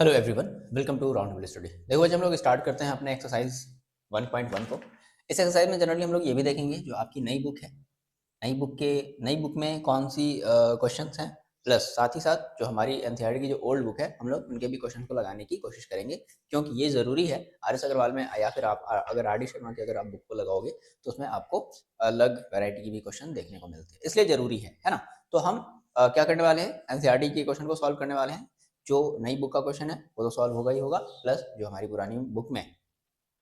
Hello everyone, welcome to Round Table Study. देखो आज हम लोग स्टार्ट करते हैं अपने एक्सरसाइज 1.1 को। इस एक्सरसाइज में जनरली हम लोग ये भी देखेंगे जो आपकी नई बुक है, नई बुक में कौन सी क्वेश्चंस हैं, प्लस साथ ही साथ जो हमारी एनसीईआरटी की जो ओल्ड बुक है हम लोग उनके भी क्वेश्चन को लगाने की कोशिश करेंगे, क्योंकि ये ज़रूरी है। आर एस अग्रवाल में या फिर आप अगर आर डी शर्मा की अगर आप बुक को लगाओगे तो उसमें आपको अलग वैरायटी की भी क्वेश्चन देखने को मिलते हैं, इसलिए ज़रूरी है ना। तो हम क्या करने वाले हैं, एनसीईआरटी के क्वेश्चन को सॉल्व करने वाले हैं। जो नई बुक का क्वेश्चन है वो तो सॉल्व होगा ही होगा, प्लस जो हमारी पुरानी बुक में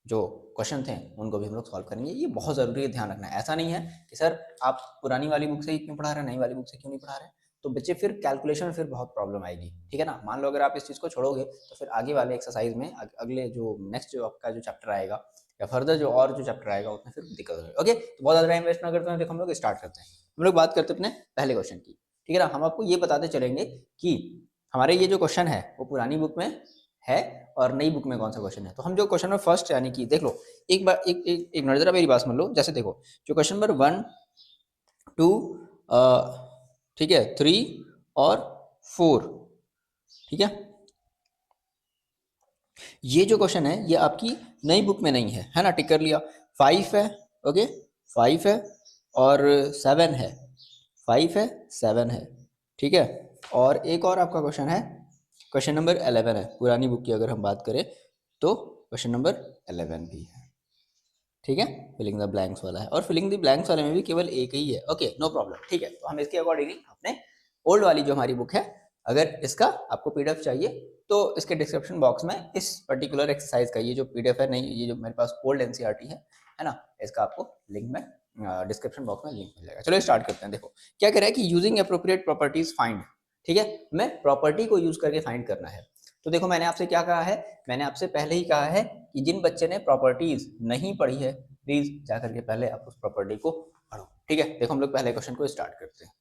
जो क्वेश्चन थे उनको भी हम लोग सॉल्व करेंगे। ये बहुत ज़रूरी है, ध्यान रखना है। ऐसा नहीं है कि सर आप पुरानी वाली बुक से ही क्यों पढ़ा रहे हैं, नई वाली बुक से क्यों नहीं पढ़ा रहे हैं, तो बच्चे फिर कैलकुलेशन में फिर बहुत प्रॉब्लम आएगी, ठीक है ना। मान लो अगर आप इस चीज़ को छोड़ोगे तो फिर आगे वाले एक्सरसाइज में अगले जो नेक्स्ट जो आपका जो चैप्टर आएगा या फर्दर जो और जो चैप्टर आएगा उसमें फिर दिक्कत होगी। ओके, तो बहुत ज़्यादा टाइम वेस्ट ना करते हैं, देखो हम लोग स्टार्ट करते हैं। हम लोग बात करते हैं अपने पहले क्वेश्चन की, ठीक है ना। हम आपको ये बताते चलेंगे कि हमारे ये जो क्वेश्चन है वो पुरानी बुक में है और नई बुक में कौन सा क्वेश्चन है। तो हम जो क्वेश्चन में फर्स्ट यानी कि देख लो, एक बार एक मिनट जरा मेरी बात समझ लो। जैसे देखो जो क्वेश्चन नंबर 1, 2, ठीक है, 3 और 4, ठीक है। ये जो क्वेश्चन है ये आपकी नई बुक में नहीं है ना, टिक कर लिया। 5 है, ओके, 5 है और 7 है, 5 है 7 है, ठीक है। और एक और आपका क्वेश्चन है, क्वेश्चन नंबर 11 है। पुरानी बुक की अगर हम बात करें तो क्वेश्चन नंबर 11 भी है, ठीक है। फिलिंग द ब्लैंक्स वाला है और फिलिंग द ब्लैंक्स वाले में भी केवल एक ही है। ओके, नो प्रॉब्लम, ठीक है। तो हम इसके अकॉर्डिंगली अपने ओल्ड वाली जो हमारी बुक है, अगर इसका आपको पीडीएफ चाहिए तो इसके डिस्क्रिप्शन बॉक्स में इस पर्टिकुलर एक्सरसाइज का ये जो पीडीएफ है, नहीं ये जो मेरे पास ओल्ड एनसीईआरटी है ना, इसका आपको लिंक में डिस्क्रिप्शन बॉक्स में लिंक मिल जाएगा। चलो स्टार्ट करते हैं। देखो क्या कह रहा है कि यूजिंग अप्रोप्रिएट प्रॉपर्टीज फाइंड, ठीक है, हमें प्रॉपर्टी को यूज करके फाइंड करना है। तो देखो मैंने आपसे क्या कहा है, मैंने आपसे पहले ही कहा है कि जिन बच्चे ने प्रॉपर्टीज नहीं पढ़ी है प्लीज जाकर के पहले आप उस प्रॉपर्टी को पढ़ो, ठीक है। देखो हम लोग पहले क्वेश्चन को स्टार्ट करते हैं।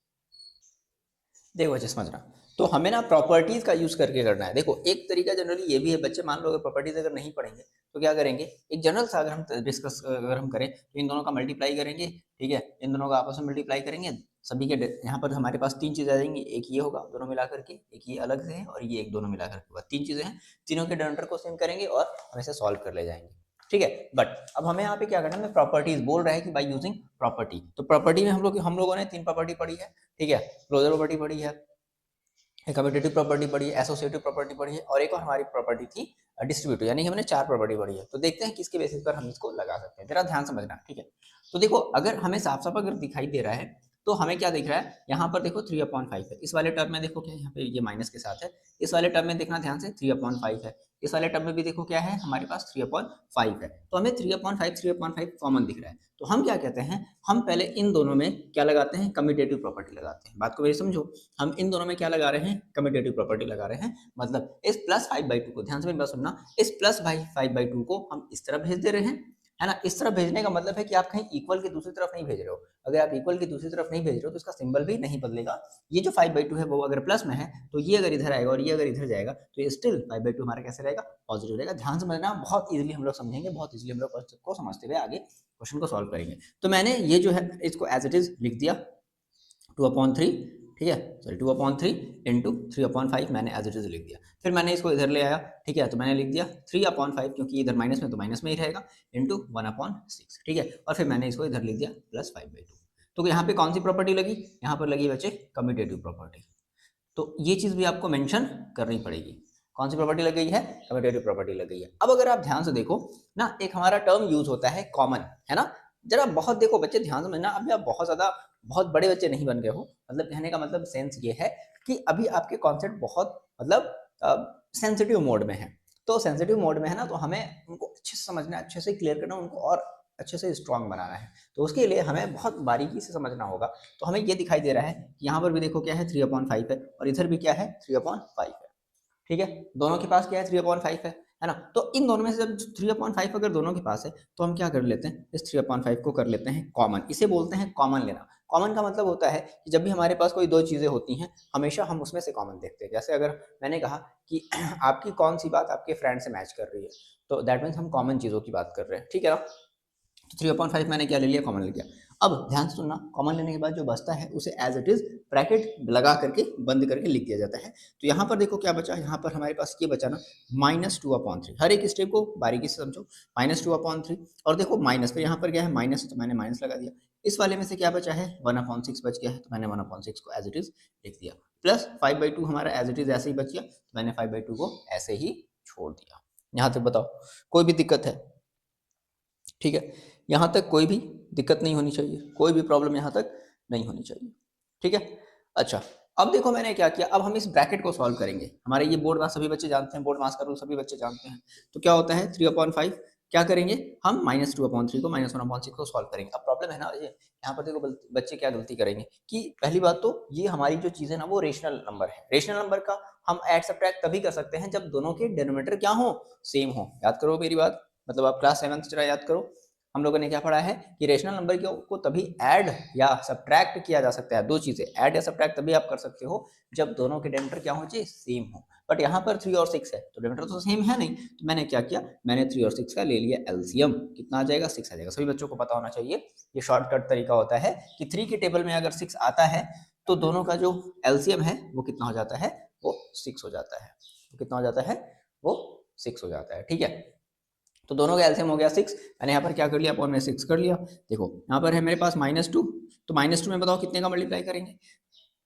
देखो बच्चे समझना, तो हमें ना प्रॉपर्टीज का यूज करके करना है। देखो एक तरीका जनरली ये भी है, बच्चे मान लो अगर प्रॉपर्टीज अगर नहीं पढ़ेंगे तो क्या करेंगे, एक जनरल सा अगर हम डिस्कस अगर हम करें तो इन दोनों का मल्टीप्लाई करेंगे, ठीक है, इन दोनों का आपस में मल्टीप्लाई करेंगे, सभी के यहाँ पर हमारे पास तीन चीजें आ जाएंगी। एक ये होगा दोनों मिलाकर के, एक ये अलग से है और ये एक दोनों मिलाकर के, तीन चीजें हैं। तीनों के डिनोमिनेटर को सेम करेंगे और हम इसे सॉल्व कर ले जाएंगे, ठीक है। बट अब हमें यहाँ पे क्या करना है, प्रॉपर्टीज बोल रहा है कि बाय यूजिंग प्रॉपर्टी। तो प्रॉपर्टी में हम लोगों ने तीन प्रॉपर्टी पढ़ी है, ठीक है। क्लोजर प्रॉपर्टी पढ़ी है, कम्यूटेटिव प्रॉपर्टी पढ़ी है, एसोसिएटिव प्रॉपर्टी पढ़ी है और एक और हमारी प्रॉपर्टी थी डिस्ट्रीब्यूटिव, यानी कि हमने चार प्रॉपर्टी पढ़ी है। तो देखते हैं किसके बेसिस पर हम इसको लगा सकते हैं, जरा ध्यान समझना, ठीक है। तो देखो अगर हमें साफ साफ अगर दिखाई दे रहा है तो हमें क्या दिख रहा है, यहाँ पर देखो 3/5 है। इस वाले टर्म में देखो क्या यहाँ पे ये माइनस के साथ है, इस वाले टर्म में देखना ध्यान से 3/5 है, इस वाले टर्म में भी देखो क्या है हमारे पास 3/5 है। तो हमें 3/5 कॉमन दिख रहा है। तो हम क्या कहते हैं, हम पहले इन दोनों में क्या लगाते हैं, कम्यूटेटिव प्रॉपर्टी लगाते हैं। बात को मेरी समझो, हम इन दोनों में क्या लगा रहे हैं, कम्यूटेटिव प्रॉपर्टी लगा रहे हैं। मतलब इस +5/2 को, ध्यान से मेरी बात सुनना, इस +5/2 को हम इस तरफ भेज दे रहे हैं, है ना। इस तरफ भेजने का मतलब है कि आप कहीं इक्वल की दूसरी तरफ नहीं भेज रहे हो। अगर आप इक्वल की दूसरी तरफ नहीं भेज रहे हो तो इसका सिंबल भी नहीं बदलेगा। ये जो 5/2 है वो अगर प्लस में है तो ये अगर इधर आएगा और ये अगर इधर जाएगा तो ये स्टिल 5/2 हमारा कैसे रहेगा, पॉजिटिव रहेगा। ध्यान समझना, बहुत इजीली हम लोग समझेंगे, बहुत इजीली हम लोग कॉन्सेप्ट को समझते हुए आगे क्वेश्चन को सॉल्व करेंगे। तो मैंने ये जो है इसको एज इट इज लिख दिया 2/3, ठीक है, सॉरी 2/3 इंटू 3/5 मैंने एज इट इज लिख दिया। फिर मैंने इसको इधर ले आया, ठीक है, तो मैंने लिख दिया 3/5 क्योंकि इधर माइनस में तो माइनस में ही रहेगा, इंटू 1/6, ठीक है। और फिर मैंने इसको इधर लिख दिया +5/2। तो यहाँ पे कौन सी प्रॉपर्टी लगी, यहाँ पर लगी बच्चे कम्यूटेटिव प्रॉपर्टी। तो ये चीज भी आपको मेंशन करनी पड़ेगी, कौन सी प्रॉपर्टी लग गई है, कम्यूटेटिव प्रॉपर्टी लग गई है। अब अगर आप ध्यान से देखो ना, एक हमारा टर्म यूज होता है कॉमन, है ना। जरा बहुत देखो बच्चे ध्यान से समझना, अभी आप बहुत बड़े बच्चे नहीं बन गए हो, मतलब कहने का मतलब सेंस ये है कि अभी आपके कॉन्सेप्ट बहुत मतलब सेंसिटिव मोड में है। तो सेंसिटिव मोड में है ना, तो हमें उनको अच्छे से समझना, अच्छे से क्लियर करना, उनको और अच्छे से स्ट्रांग बनाना है। तो उसके लिए हमें बहुत बारीकी से समझना होगा। तो हमें ये दिखाई दे रहा है कि यहाँ पर भी देखो क्या है 3/5 है और इधर भी क्या है 3/5 है, ठीक है। दोनों के पास क्या है 3/5 है ना। तो इन दोनों में से जब 3/5 अगर दोनों के पास है तो हम क्या कर लेते हैं, इस 3/5 को कर लेते हैं कॉमन। इसे बोलते हैं कॉमन लेना। कॉमन का मतलब होता है कि जब भी हमारे पास कोई दो चीजें होती हैं हमेशा हम उसमें से कॉमन देखते हैं। जैसे अगर मैंने कहा कि आपकी कौन सी बात आपके फ्रेंड से मैच कर रही है, तो दैट मीन्स हम कॉमन चीजों की बात कर रहे हैं, ठीक है ना। तो 3/5 मैंने क्या ले लिया, कॉमन ले लिया। अब ध्यान से सुनना, कॉमन लेने के बाद जो बचता है उसे एज इट इज ब्रैकेट लगा करके बंद करके लिख दिया जाता है। तो यहाँ पर देखो क्या बचा, यहाँ पर हमारे पास ये बचा ना -2/3। हर एक स्टेप को बारीकी से समझो, -2/3 और देखो माइनस, फिर यहाँ पर क्या है माइनस, तो मैंने माइनस लगा दिया। इस वाले में से क्या बचा है 1/6 बच गया है, तो मैंने 1/6 को एज इट इज लिख दिया, प्लस 5/2 हमारा एज इट इज ऐसे ही बच गया, तो मैंने 5/2 को ऐसे ही छोड़ दिया। यहाँ तक बताओ कोई भी दिक्कत है? ठीक है, यहाँ तक कोई भी दिक्कत नहीं होनी चाहिए, कोई भी प्रॉब्लम यहाँ तक नहीं होनी चाहिए। ठीक है, अच्छा अब देखो मैंने क्या किया, अब हम इस ब्रैकेट को सॉल्व करेंगे। हमारे ये बोर्ड मास सभी बच्चे जानते हैं, बोर्ड मास का रूल सभी बच्चे जानते हैं। तो क्या होता है 3/5, क्या करेंगे हम -2/3 को -1/6 को सॉल्व करेंगे। अब प्रॉब्लम है ना ये, यहाँ पर देखो बच्चे क्या गलती करेंगे कि पहली बात तो ये हमारी जो चीज़ है ना वो रेशनल नंबर है। रेशनल नंबर का हम ऐड सब्ट्रैक्ट तभी कर सकते हैं जब दोनों के डिनोमिनेटर क्या हो, सेम हो। याद करो मेरी बात, मतलब आप क्लास 7 से जरा याद करो, हम लोगों ने क्या पढ़ा है कि रेशनल नंबर को तभी ऐड या सब्ट्रैक्ट किया जा सकता है। दो चीजें, ऐड या सब्ट्रैक्ट तभी आप कर सकते हो जब दोनों के डिनोमिनेटर क्या हो चाहिए, सेम हो। बट यहाँ पर 3 और 6 है तो डिनोमिनेटर तो सेम है नहीं, तो मैंने क्या किया, मैंने 3 और 6 का ले लिया एलसीएम। कितना आ जाएगा, 6 आ जाएगा। सभी बच्चों को पता होना चाहिए ये शॉर्टकट तरीका होता है कि 3 के टेबल में अगर 6 आता है तो दोनों का जो एलसीएम है वो कितना हो जाता है, वो 6 हो जाता है। तो कितना हो जाता है, वो 6 हो जाता है। ठीक है, तो दोनों का एलसीएम हो गया 6। मैंने यहाँ पर क्या कर लिया, अपॉन में 6 कर लिया। देखो यहाँ पर है मेरे पास -2, तो -2 में बताओ कितने का मल्टीप्लाई करेंगे।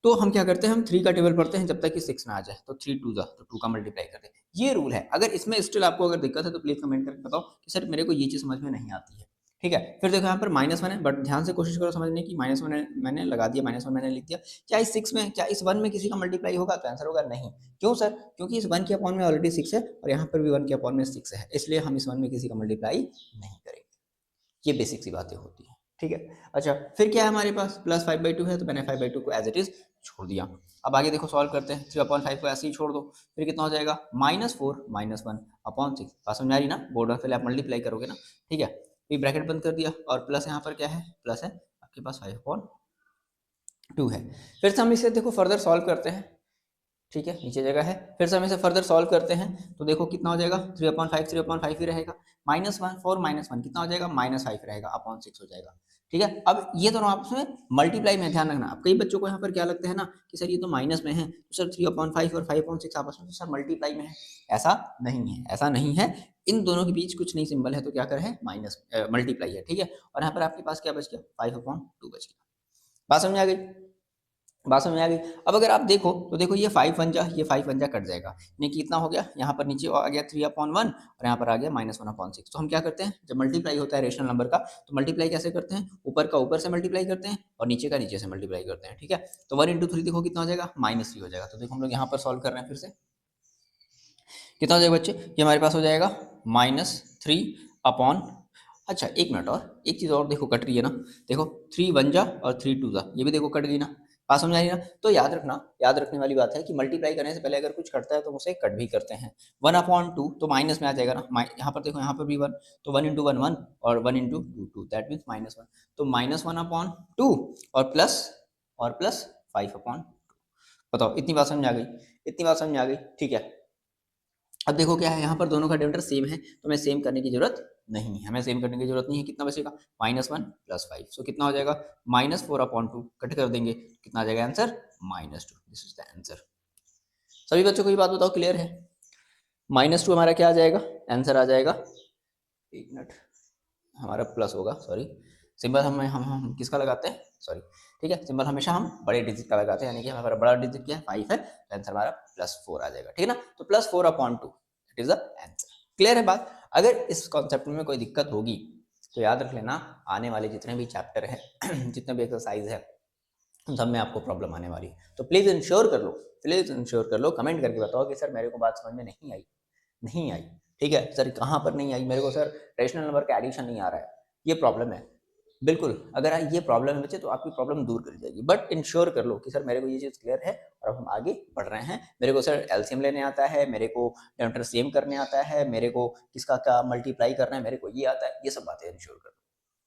तो हम क्या करते हैं, हम 3 का टेबल पढ़ते हैं जब तक कि 6 ना आ जाए, तो 3 2 तो 2 का मल्टीप्लाई करते हैं। ये रूल है। अगर इसमें स्टिल आपको अगर दिक्कत है तो प्लीज कमेंट करके बताओ कि सर मेरे को ये चीज़ समझ में नहीं आती है। ठीक है, फिर देखो यहाँ पर -1 है, बट ध्यान से कोशिश करो समझने की। -1 मैंने लगा दिया, -1 मैंने लिख दिया। क्या इस 6 में, क्या इस 1 में किसी का मल्टीप्लाई होगा, तो आंसर होगा नहीं। क्यों सर, क्योंकि इस 1 के अपॉन में ऑलरेडी 6 है और यहाँ पर भी 1 के अपॉन में 6 है, इसलिए हम इस 1 में किसी का मल्टीप्लाई नहीं करेंगे। ये बेसिक सी बातें होती हैं। ठीक है, अच्छा फिर क्या है हमारे पास, प्लस 5/2 है, तो मैंने 5/2 को एज इट इज छोड़ दिया। अब आगे देखो सॉल्व करते हैं, 3/5 को ऐसे ही छोड़ दो, फिर कितना हो जाएगा -4 -1/6। बात समझ आ रही ना, बोर्ड में पहले आप मल्टीप्लाई करोगे ना। ठीक है, फिर ब्रैकेट बंद कर दिया और प्लस यहाँ पर क्या है, प्लस है आपके पास 5/2 है। फिर से हम इसे देखो फर्दर सॉल्व करते हैं। ठीक है, नीचे जगह है, फिर से हम इसे फर्दर सॉल्व करते हैं तो देखो कितना हो जाएगा, 3/5 ही रहेगा, -1 4 -1 कितना हो जाएगा, -5 रहेगा, अपॉन 6 हो जाएगा। ठीक है, अब ये दोनों आपस में मल्टीप्लाई में, ध्यान रखना। अब कई बच्चों को यहाँ पर क्या लगता है ना कि सर ये तो माइनस में है, तो सर 3/5 और 5/6 आपस में तो सर मल्टीप्लाई में है। ऐसा नहीं है, ऐसा नहीं है। इन दोनों के बीच कुछ नहीं सिंबल है, तो क्या कर है, माइनस मल्टीप्लाई है। ठीक है, और यहाँ पर आपके पास क्या बच गया, 5/2 बच गया। बात समझ आ गई, बात समझ आ गई। अब अगर आप देखो तो देखो ये 5 कट जाएगा, यानी कि कितना हो गया, यहाँ पर नीचे आ गया 3/1 और यहाँ पर आ गया -1/6। तो हम क्या करते हैं, जब मल्टीप्लाई होता है रेशनल नंबर का, तो मल्टीप्लाई कैसे करते हैं, ऊपर का ऊपर से मल्टीप्लाई करते हैं और नीचे का नीचे से मल्टीप्लाई करते हैं। ठीक है, तो 1 × 3 देखो कितना हो जाएगा, -3 हो जाएगा। तो देखो हम लोग यहाँ पर सॉल्व कर रहे हैं, फिर से कितना हो जाएगा बच्चे, ये हमारे पास हो जाएगा -3/, अच्छा एक मिनट, और एक चीज़ और देखो कट रही है ना, देखो 3 1 जा और 3 2 जा, ये भी देखो कट गई ना। बात समझ आई ना। तो याद रखना, याद रखने वाली बात है कि मल्टीप्लाई करने से पहले अगर कुछ कटता है तो उसे कट भी करते हैं। 1/2 तो माइनस में आ जाएगा ना, यहाँ पर देखो, यहाँ पर भी 1, तो 1 × 1 1 और 1 × 2 2, दैट मीन्स -1, तो -1/2 और प्लस 5/2। बताओ इतनी बात समझ आ गई, इतनी बात समझ आ गई। ठीक है, अब देखो क्या है, यहाँ पर दोनों का डिनोमिनेटर सेम है, तो हमें सेम करने की जरूरत नहीं है, हमें सेम करने की जरूरत नहीं है। कितना बचेगा, -1 + 5, सो कितना हो जाएगा, -4/2, कट कर देंगे, कितना आ जाएगा answer, -2। This is the answer. सभी बच्चों को ये बात बताओ, क्लियर है। -2 हमारा क्या आ जाएगा, आंसर आ जाएगा, एक मिनट, हमारा प्लस होगा, सॉरी, सिंबल हम किसका लगाते हैं, सॉरी, ठीक है, सिंबल हमेशा हम बड़े डिजिट का लगाते हैं, यानी कि हमारा बड़ा डिजिट क्या है, 5 है, तो आंसर हमारा +4 आ जाएगा। ठीक है ना, तो +4/2 it is the answer. Clear है बात। अगर इस कॉन्सेप्ट में कोई दिक्कत होगी तो याद रख लेना, आने वाले जितने भी चैप्टर है जितने भी एक्सरसाइज है उन सब में आपको प्रॉब्लम आने वाली है। तो प्लीज़ इंश्योर कर लो, प्लीज़ इंश्योर कर लो, कमेंट करके बताओ कि सर मेरे को बात समझ में नहीं आई, नहीं आई। ठीक है सर, कहाँ पर नहीं आई, मेरे को सर रेशनल नंबर का एडिशन नहीं आ रहा है, ये प्रॉब्लम है। बिल्कुल, अगर ये प्रॉब्लम है बच्चे तो आपकी प्रॉब्लम दूर कर जाएगी, बट इंश्योर कर लो कि सर मेरे को ये चीज़ क्लियर है और अब हम आगे बढ़ रहे हैं। मेरे को सर एलसीएम लेने आता है, मेरे को डिनोमिनेटर सेम करने आता है, मेरे को किसका क्या मल्टीप्लाई करना है, मेरे को ये आता है, ये सब बातें इंश्योर कर लो।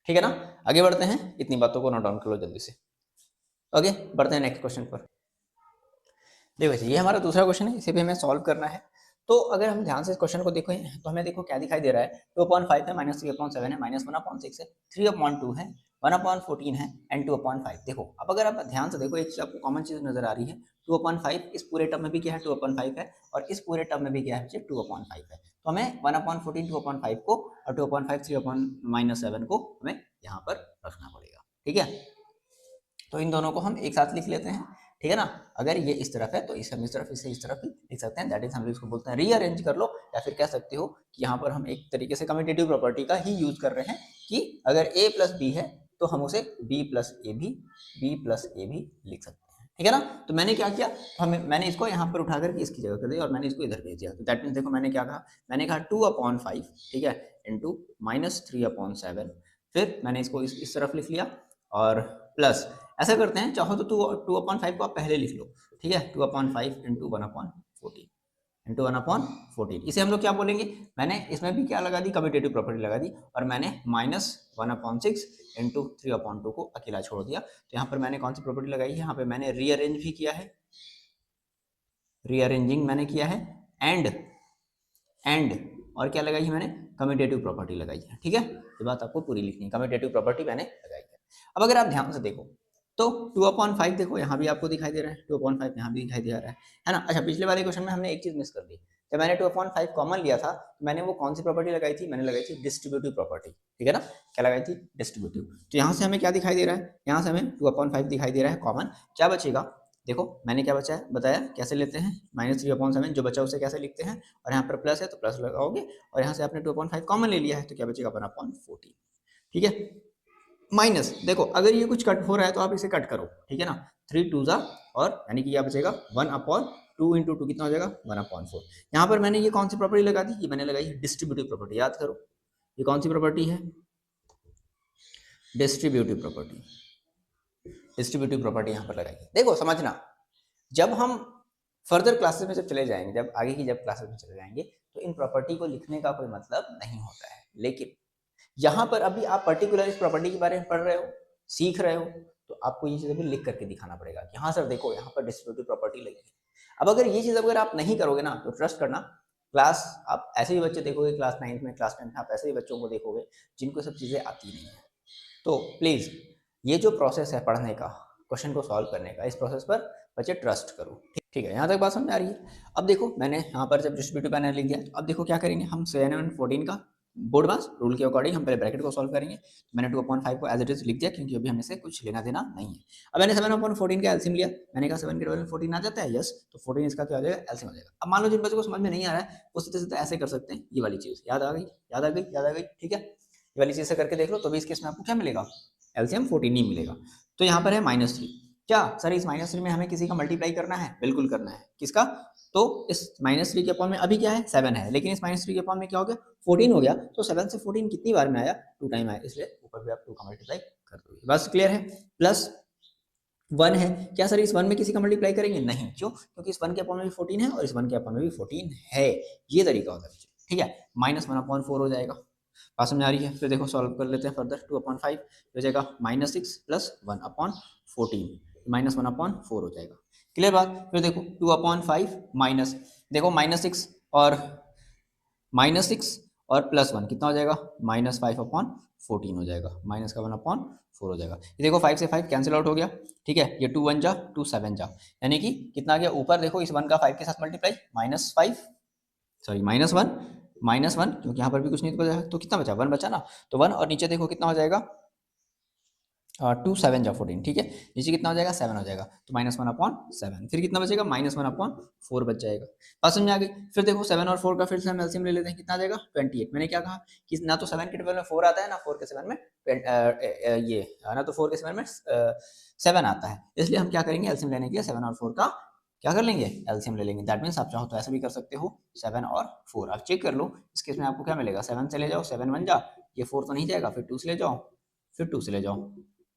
ठीक है ना, आगे बढ़ते हैं, इतनी बातों को नोट डाउन कर लो जल्दी से। ओके, बढ़ते हैं नेक्स्ट क्वेश्चन पर। देखो ये हमारा दूसरा क्वेश्चन है, इसे भी हमें सॉल्व करना है। तो अगर हम ध्यान से इस क्वेश्चन को देखें तो हमें देखो क्या दिखाई दे रहा है, 2/5 है, -3/7 है, -1/6 है, 3/2 है, 1/14 है एंड 2/5। देखो अब अगर आप ध्यान से देखो, एक चीज आपको कॉमन चीज नजर आ रही है, 2/5 इस पूरे टर्म में भी क्या है 2/5 है, और इस पूरे टर्म में भी क्या है 2/5 है। तो हमें 1/14 2/5 को और 2/5 3/-7 को हमें यहाँ पर रखना पड़ेगा। ठीक है, तो इन दोनों को हम एक साथ लिख लेते हैं। ठीक है ना, अगर ये इस तरफ है तो इसे हम इस तरफ, इसे इस तरफ ही लिख सकते हैं। दैट इज हम इसको बोलते हैं रीअरेंज कर लो, या फिर कह सकते हो कि यहाँ पर हम एक तरीके से कम्यूटेटिव प्रॉपर्टी का ही यूज कर रहे हैं कि अगर a प्लस बी है तो हम उसे b प्लस ए भी लिख सकते हैं। ठीक है ना, तो मैंने क्या किया, मैंने इसको यहाँ पर उठा करके इसकी जगह कर दिया और मैंने इसको इधर भेज दिया। तो दैट मीन्स देखो मैंने क्या कहा, मैंने कहा 2/5, ठीक है, इंटू -3/7, फिर मैंने इसको इस तरफ लिख लिया और प्लस ऐसा करते हैं, चाहो तो 2/5 को आप पहले लिख लो। ठीक है, 2/5 इंटू 1/14 इसे हम लोग क्या बोलेंगे, मैंने इसमें भी क्या लगा दी, कम्यूटेटिव प्रॉपर्टी लगा दी, और मैंने -1/6 इंटू 3/2 को अकेला छोड़ दिया। तो यहाँ पर मैंने कौन सी प्रॉपर्टी लगाई है, यहाँ पे मैंने रीअरेंज भी किया है, रीअरेंजिंग मैंने किया है, एंड और क्या लगाई है मैंने, कम्यूटेटिव प्रॉपर्टी लगाई है। ठीक है, ये बात आपको पूरी लिखनी है, कम्यूटेटिव प्रॉपर्टी मैंने लगाई है। अब अगर आप ध्यान से देखो तो 2/5 देखो यहाँ भी आपको दिखाई दे रहा है, 2/5 यहाँ भी दिखाई दे रहा है ना। अच्छा, पिछले वाले क्वेश्चन में हमने एक चीज मिस कर दी, जब मैंने 2/5 कॉमन लिया था तो मैंने वो कौन सी प्रॉपर्टी लगाई थी, मैंने लगाई थी डिस्ट्रीब्यूटिव प्रॉपर्टी। ठीक है ना, क्या लगाई थी, डिस्ट्रीब्यूटिव। तो यहाँ से हमें क्या दिखाई दे रहा है, यहाँ से हमें 2/5 दिखाई दे रहा है कॉमन। क्या बचेगा, देखो मैंने क्या बताया कैसे लेते हैं, -3/7 जो बचा उसे कैसे लिखते हैं, और यहाँ पर प्लस है तो प्लस लगाओगे, और यहाँ से आपने 2/5 कॉमन ले लिया है तो क्या बचेगा 1/14। ठीक है, माइनस देखो अगर ये कुछ कट हो रहा है तो आप इसे कट करो। ठीक है ना, 3 2 जा, और यानी कि क्या बचेगा 1/2 इंटू 2 कितना हो जाएगा 1/4। यहाँ पर मैंने ये कौन सी प्रॉपर्टी लगा दी, ये मैंने लगाई है डिस्ट्रीब्यूटिव प्रॉपर्टी। याद करो ये कौन सी प्रॉपर्टी है, डिस्ट्रीब्यूटिव प्रॉपर्टी। डिस्ट्रीब्यूटिव प्रॉपर्टी यहाँ पर लगाई है। देखो समझना, जब हम फर्दर क्लासेस में जब चले जाएंगे, जब आगे की जब क्लासेस में चले जाएंगे तो इन प्रॉपर्टी को लिखने का कोई मतलब नहीं होता है, लेकिन यहाँ पर अभी आप पर्टिकुलर इस प्रॉपर्टी के बारे में पढ़ रहे हो, सीख रहे हो, तो आपको ये चीज़ भी लिख करके दिखाना पड़ेगा कि हाँ सर देखो यहाँ पर डिस्ट्रीब्यूटिव प्रॉपर्टी लगी है। अब अगर ये चीज़ अगर आप नहीं करोगे ना तो ट्रस्ट करना, क्लास आप ऐसे ही बच्चे देखोगे क्लास 9th में, क्लास 10th में आप ऐसे ही बच्चों को देखोगे जिनको सब चीज़ें आती नहीं है। तो प्लीज़ ये जो प्रोसेस है पढ़ने का, क्वेश्चन को सॉल्व करने का, इस प्रोसेस पर बच्चे ट्रस्ट करो। ठीक है, यहाँ तक बात समझ आ रही है। अब देखो मैंने यहाँ पर जब डिस्ट्रीब्यूटिव पैनल लिख दिया, अब देखो क्या करेंगे हम 7 और 14 का बोर्ड मास रूल के अकॉर्डिंग हम पहले ब्रैकेट को सॉल्व करेंगे। मैंने 2/5 को एज इट इज लिख दिया क्योंकि अभी हमें से कुछ लेना देना नहीं है। अब मैंने 7/14 का एलसीएम लिया, मैंने कहा 7 के बदले 14 आ जाता है, यस, तो 14 इसका क्या हो जाएगा, एलसीएम हो जाएगा। अब मान लो जिन बच्चों को समझ में नहीं आ रहा है वो सीधे ऐसे कर सकते हैं, ये वाली चीज़ याद आ गई, याद आ गई, याद आ गई। ठीक है, ये वाली चीज़ से करके देख लो, तो भी इस केस में आपको क्या मिलेगा, एलसीएम 14 ही मिलेगा। तो यहाँ पर है -3, क्या सर इस -3 में हमें किसी का मल्टीप्लाई करना है, बिल्कुल करना है, किसका, तो इस -3 के अपॉन में अभी क्या है 7 है, लेकिन इस -3 के अपॉन में क्या हो गया 14 हो गया, तो 7 से 14 कितनी बार में आया, 2 टाइम आया, इसलिए ऊपर भी आप 2 का मल्टीप्लाई कर दोगे। बस क्लियर है। प्लस 1 है, क्या सर इस 1 में किसी का मल्टीप्लाई करेंगे, नहीं, क्यों, क्योंकि इस 1 के अपॉन में भी 14 है और इस 1 के अपॉन में भी 14 है, ये तरीका होता है। ठीक है, -1/4 हो जाएगा, बात समझ आ रही है। फिर देखो सॉल्व कर लेते हैं फर्दर, 2/5 हो जाएगा -6 प्लस 1/14, -1/4 हो जाएगा। क्लियर बात। फिर देखो 2/5 माइनस, देखो -6 और +1 कितना हो जाएगा, -5/14 हो जाएगा, माइनस का 1/4 हो जाएगा। ये देखो 5 से 5 कैंसिल आउट हो गया। ठीक है, ये 2 1 जा 2 7 जा, यानी कि कितना आ गया ऊपर देखो इस 1 का 5 के साथ मल्टीप्लाई, -5 सॉरी -1 क्योंकि यहाँ पर भी कुछ नहीं बचा, तो कितना बचा 1 बचा ना, तो 1 और नीचे देखो कितना हो जाएगा 2 7 जा 14। ठीक है, नीचे कितना हो जाएगा 7 हो जाएगा, तो -1/7, फिर कितना बचेगा -1/4 बच जाएगा। बात समझ आ गई। फिर देखो 7 और 4 का फिर से हम एलसीएम ले लेते हैं, कितना आ जाएगा 28। मैंने क्या कहा कि ना तो 7 के टेबल में 4 आता है, ना 4 के 7 में ये ना तो 4 के 7 में 7 आता है, इसलिए हम क्या करेंगे एलसीएम लेने के लिए 7 और 4 का क्या कर लेंगे, एलसीएम ले लेंगे। दैट मीन्स आप चाहो तो ऐसे भी कर सकते हो, 7 और 4 आप चेक कर लो, इस केस में आपको क्या मिलेगा, 7 से ले जाओ, 7 1 जा, ये 4 तो नहीं जाएगा, फिर 2 से ले जाओ, फिर 2 से ले जाओ,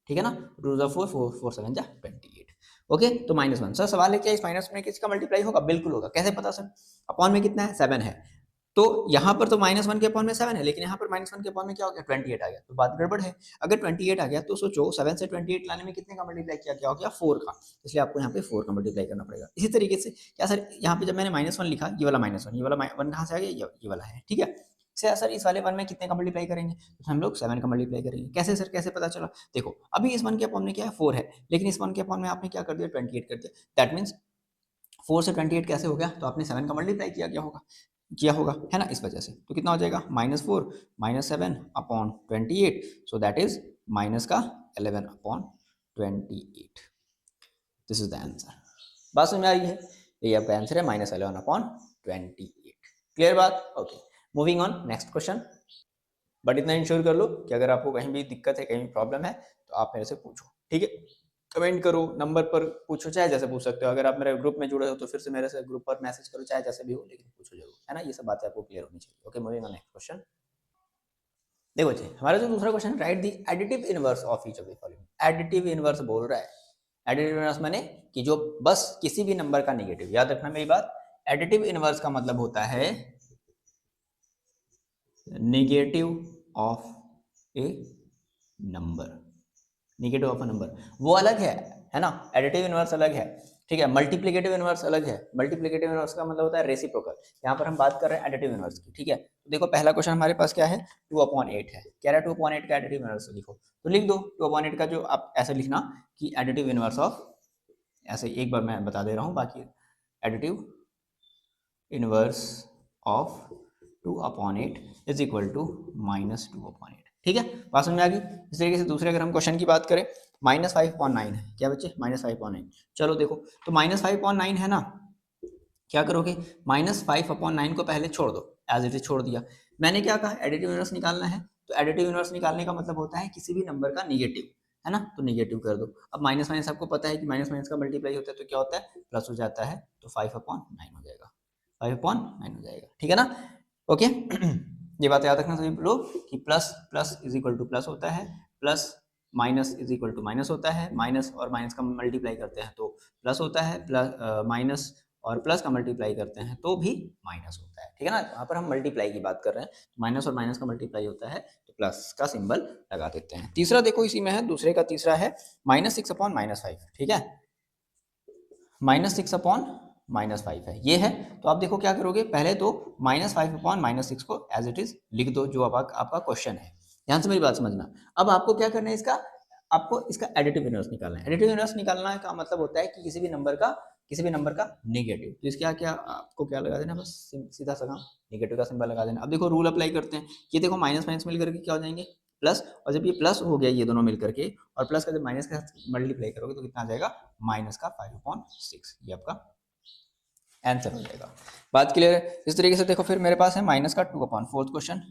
ठीक है ना, 2 4 4 4 7 जा 28। ओके, तो -1 सर सवाल है क्या इस माइनस में किसका मल्टीप्लाई होगा, बिल्कुल होगा। कैसे पता सर, अपॉन में कितना है 7 है, तो यहाँ पर तो -1 के अपॉन में 7 है, लेकिन यहाँ पर -1 के अपॉन में क्या हो गया 28 आ गया, तो बात गड़बड़ है। अगर 28 आ गया तो सोचो 7 से 28 लाने में कितने का मल्टीप्लाई किया, क्या हो गया 4 का, इसलिए आपको यहाँ पे 4 का मल्टीप्लाई करना पड़ेगा। इसी तरीके से क्या सर यहाँ पे जब मैंने -1 लिखा, ये वाला -1, ये वाला 1 कहाँ से आ गया, ये वाला है, ठीक है। सर इस वाले 1 में कितने का मल्टीप्लाई करेंगे, तो हम लोग 7 का मल्टीप्लाई करेंगे। कैसे सर, कैसे पता चला, देखो अभी इस 1 के अपॉन में क्या है 4 है, लेकिन इस 1 के अपॉन में आपने क्या कर दिया 28 कर दिया, दैट मीन्स 4 से 28 कैसे हो गया, तो आपने 7 का मल्टीप्लाई किया होगा है ना, इस वजह से। तो कितना हो जाएगा -4 -7 upon 28, so that is minus का 11 upon 28। This is the answer. बात समझ में आ रही है, ये आपका आंसर है -11 अपॉन 28। क्लियर बात, okay. Moving on next question. But इतना इंश्योर कर लो कि अगर आपको कहीं भी दिक्कत है, कहीं भी प्रॉब्लम है, तो आप मेरे से पूछो, ठीक है। कमेंट करो, नंबर पर पूछो, चाहे जैसे पूछ सकते हो। अगर आप मेरे ग्रुप में जुड़े हो तो फिर से मेरे से ग्रुप पर मैसेज करो, चाहे जैसे भी हो, लेकिन पूछो जरूर, है ना। ये सब बातें आपको क्लियर होनी चाहिए। Okay, moving on next question. देखो जी, हमारा जो दूसरा question, right the additive inverse of each of the following. Additive inverse बोल रहा है। एडिटिव इनवर्स माने कि जो बस किसी भी नंबर का नेगेटिव, याद रखना मेरी बात। एडिटिव इनवर्स का मतलब होता है negative of A number. Negative of a number वो अलग है ना। एडिटिव इनवर्स अलग है, ठीक है। मल्टीप्लिकेटिव इनवर्स अलग है। मल्टीप्लिकेटिव इनवर्स का मतलब होता है रेसिप्रोकल। यहाँ पर हम बात कर रहे हैं एडिटिव इनवर्स की, ठीक है। तो देखो पहला क्वेश्चन हमारे पास क्या है, 2/8 है। कह रहा है 2/8 का एडिटिव इनवर्स लिखो, तो लिख दो 2/8 का। जो आप ऐसे लिखना कि एडिटिव इनवर्स ऑफ, ऐसे एक बार मैं बता दे रहा हूँ, बाकी additive inverse of 2/8 is equal to -2/8, ठीक है। बात समझ में आ गई। इस तरीके से दूसरे अगर हम क्वेश्चन की बात करें, -5/9 है। क्या बच्चे, -5/9। चलो देखो, तो -5/9 है ना, क्या करोगे, -5/9 को पहले छोड़ दो, एज इट इज छोड़ दिया। मैंने क्या कहा, एडिटिव इनवर्स निकालना है, तो एडिटिव इनवर्स निकालने का मतलब होता है किसी भी नंबर का निगेटिव, है ना, तो निगेटिव कर दो। अब माइनस माइनस आपको पता है कि माइनस माइनस का मल्टीप्लाई होता है तो क्या होता है, प्लस हो जाता है, तो 5/9 हो जाएगा, 5/9 हो जाएगा, ठीक है ना। ओके ये बात याद रखना सभी लोग कि plus plus is equal to plus होता है, plus minus is equal to minus होता है, माइनस और माइनस का मल्टीप्लाई करते हैं तो प्लस होता है, प्लस माइनस और प्लस का मल्टीप्लाई करते हैं तो भी माइनस होता है, ठीक है ना। यहाँ पर हम मल्टीप्लाई की बात कर रहे हैं, माइनस और माइनस का मल्टीप्लाई होता है तो प्लस का सिंबल लगा देते हैं। तीसरा देखो इसी में है, दूसरे का तीसरा है -6/-5, ठीक है। -6/-5 है, ये है। तो आप देखो क्या करोगे, पहले तो -5/-6 को एज इट इज लिख दो, जो आपका क्वेश्चन है। ध्यान से मेरी बात समझना। अब आपको क्या करना है, आपको इसका एडिटिव इनवर्स निकालना है। एडिटिव इनवर्स निकालना का मतलब होता है कि किसी भी नंबर का नेगेटिव, तो इसका क्या आपको क्या लगा देना, बस सीधा सा काम नेगेटिव का सिंबल लगा देना। अब देखो रूल अप्लाई करते हैं, ये देखो माइनस माइनस मिल करके क्या हो जाएंगे, प्लस, और जब ये प्लस हो गया ये दोनों मिल करके, और प्लस का जब माइनस के साथ मल्टीप्लाई करोगे तो कितना आ जाएगा, -5/6, ये आपका आंसर हो जाएगा। बात क्लियर है। इस तरीके से देखो फिर मेरे पास है माइनस का 2/4 क्वेश्चन,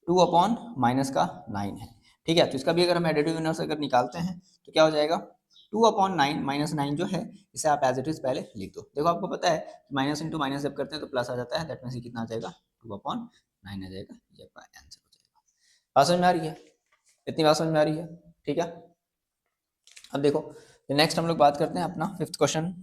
2/-9 है, ठीक है। तो इसका भी अगर हम एडिटिव इनवर्स अगर निकालते हैं तो क्या हो जाएगा, 2/9 -9 जो है इसे आप एज इट इज पहले लिख दो। देखो आपको पता है माइनस इंटू माइनस जब करते हैं तो प्लस आ जाता है, दैट मीन्स कितना आ जाएगा, 2/9 आ जाएगा, ये आपका आंसर हो जाएगा। बात समझ में आ रही है, इतनी बात समझ में आ रही है, ठीक है। अब देखो नेक्स्ट हम लोग बात करते हैं अपना फिफ्थ क्वेश्चन।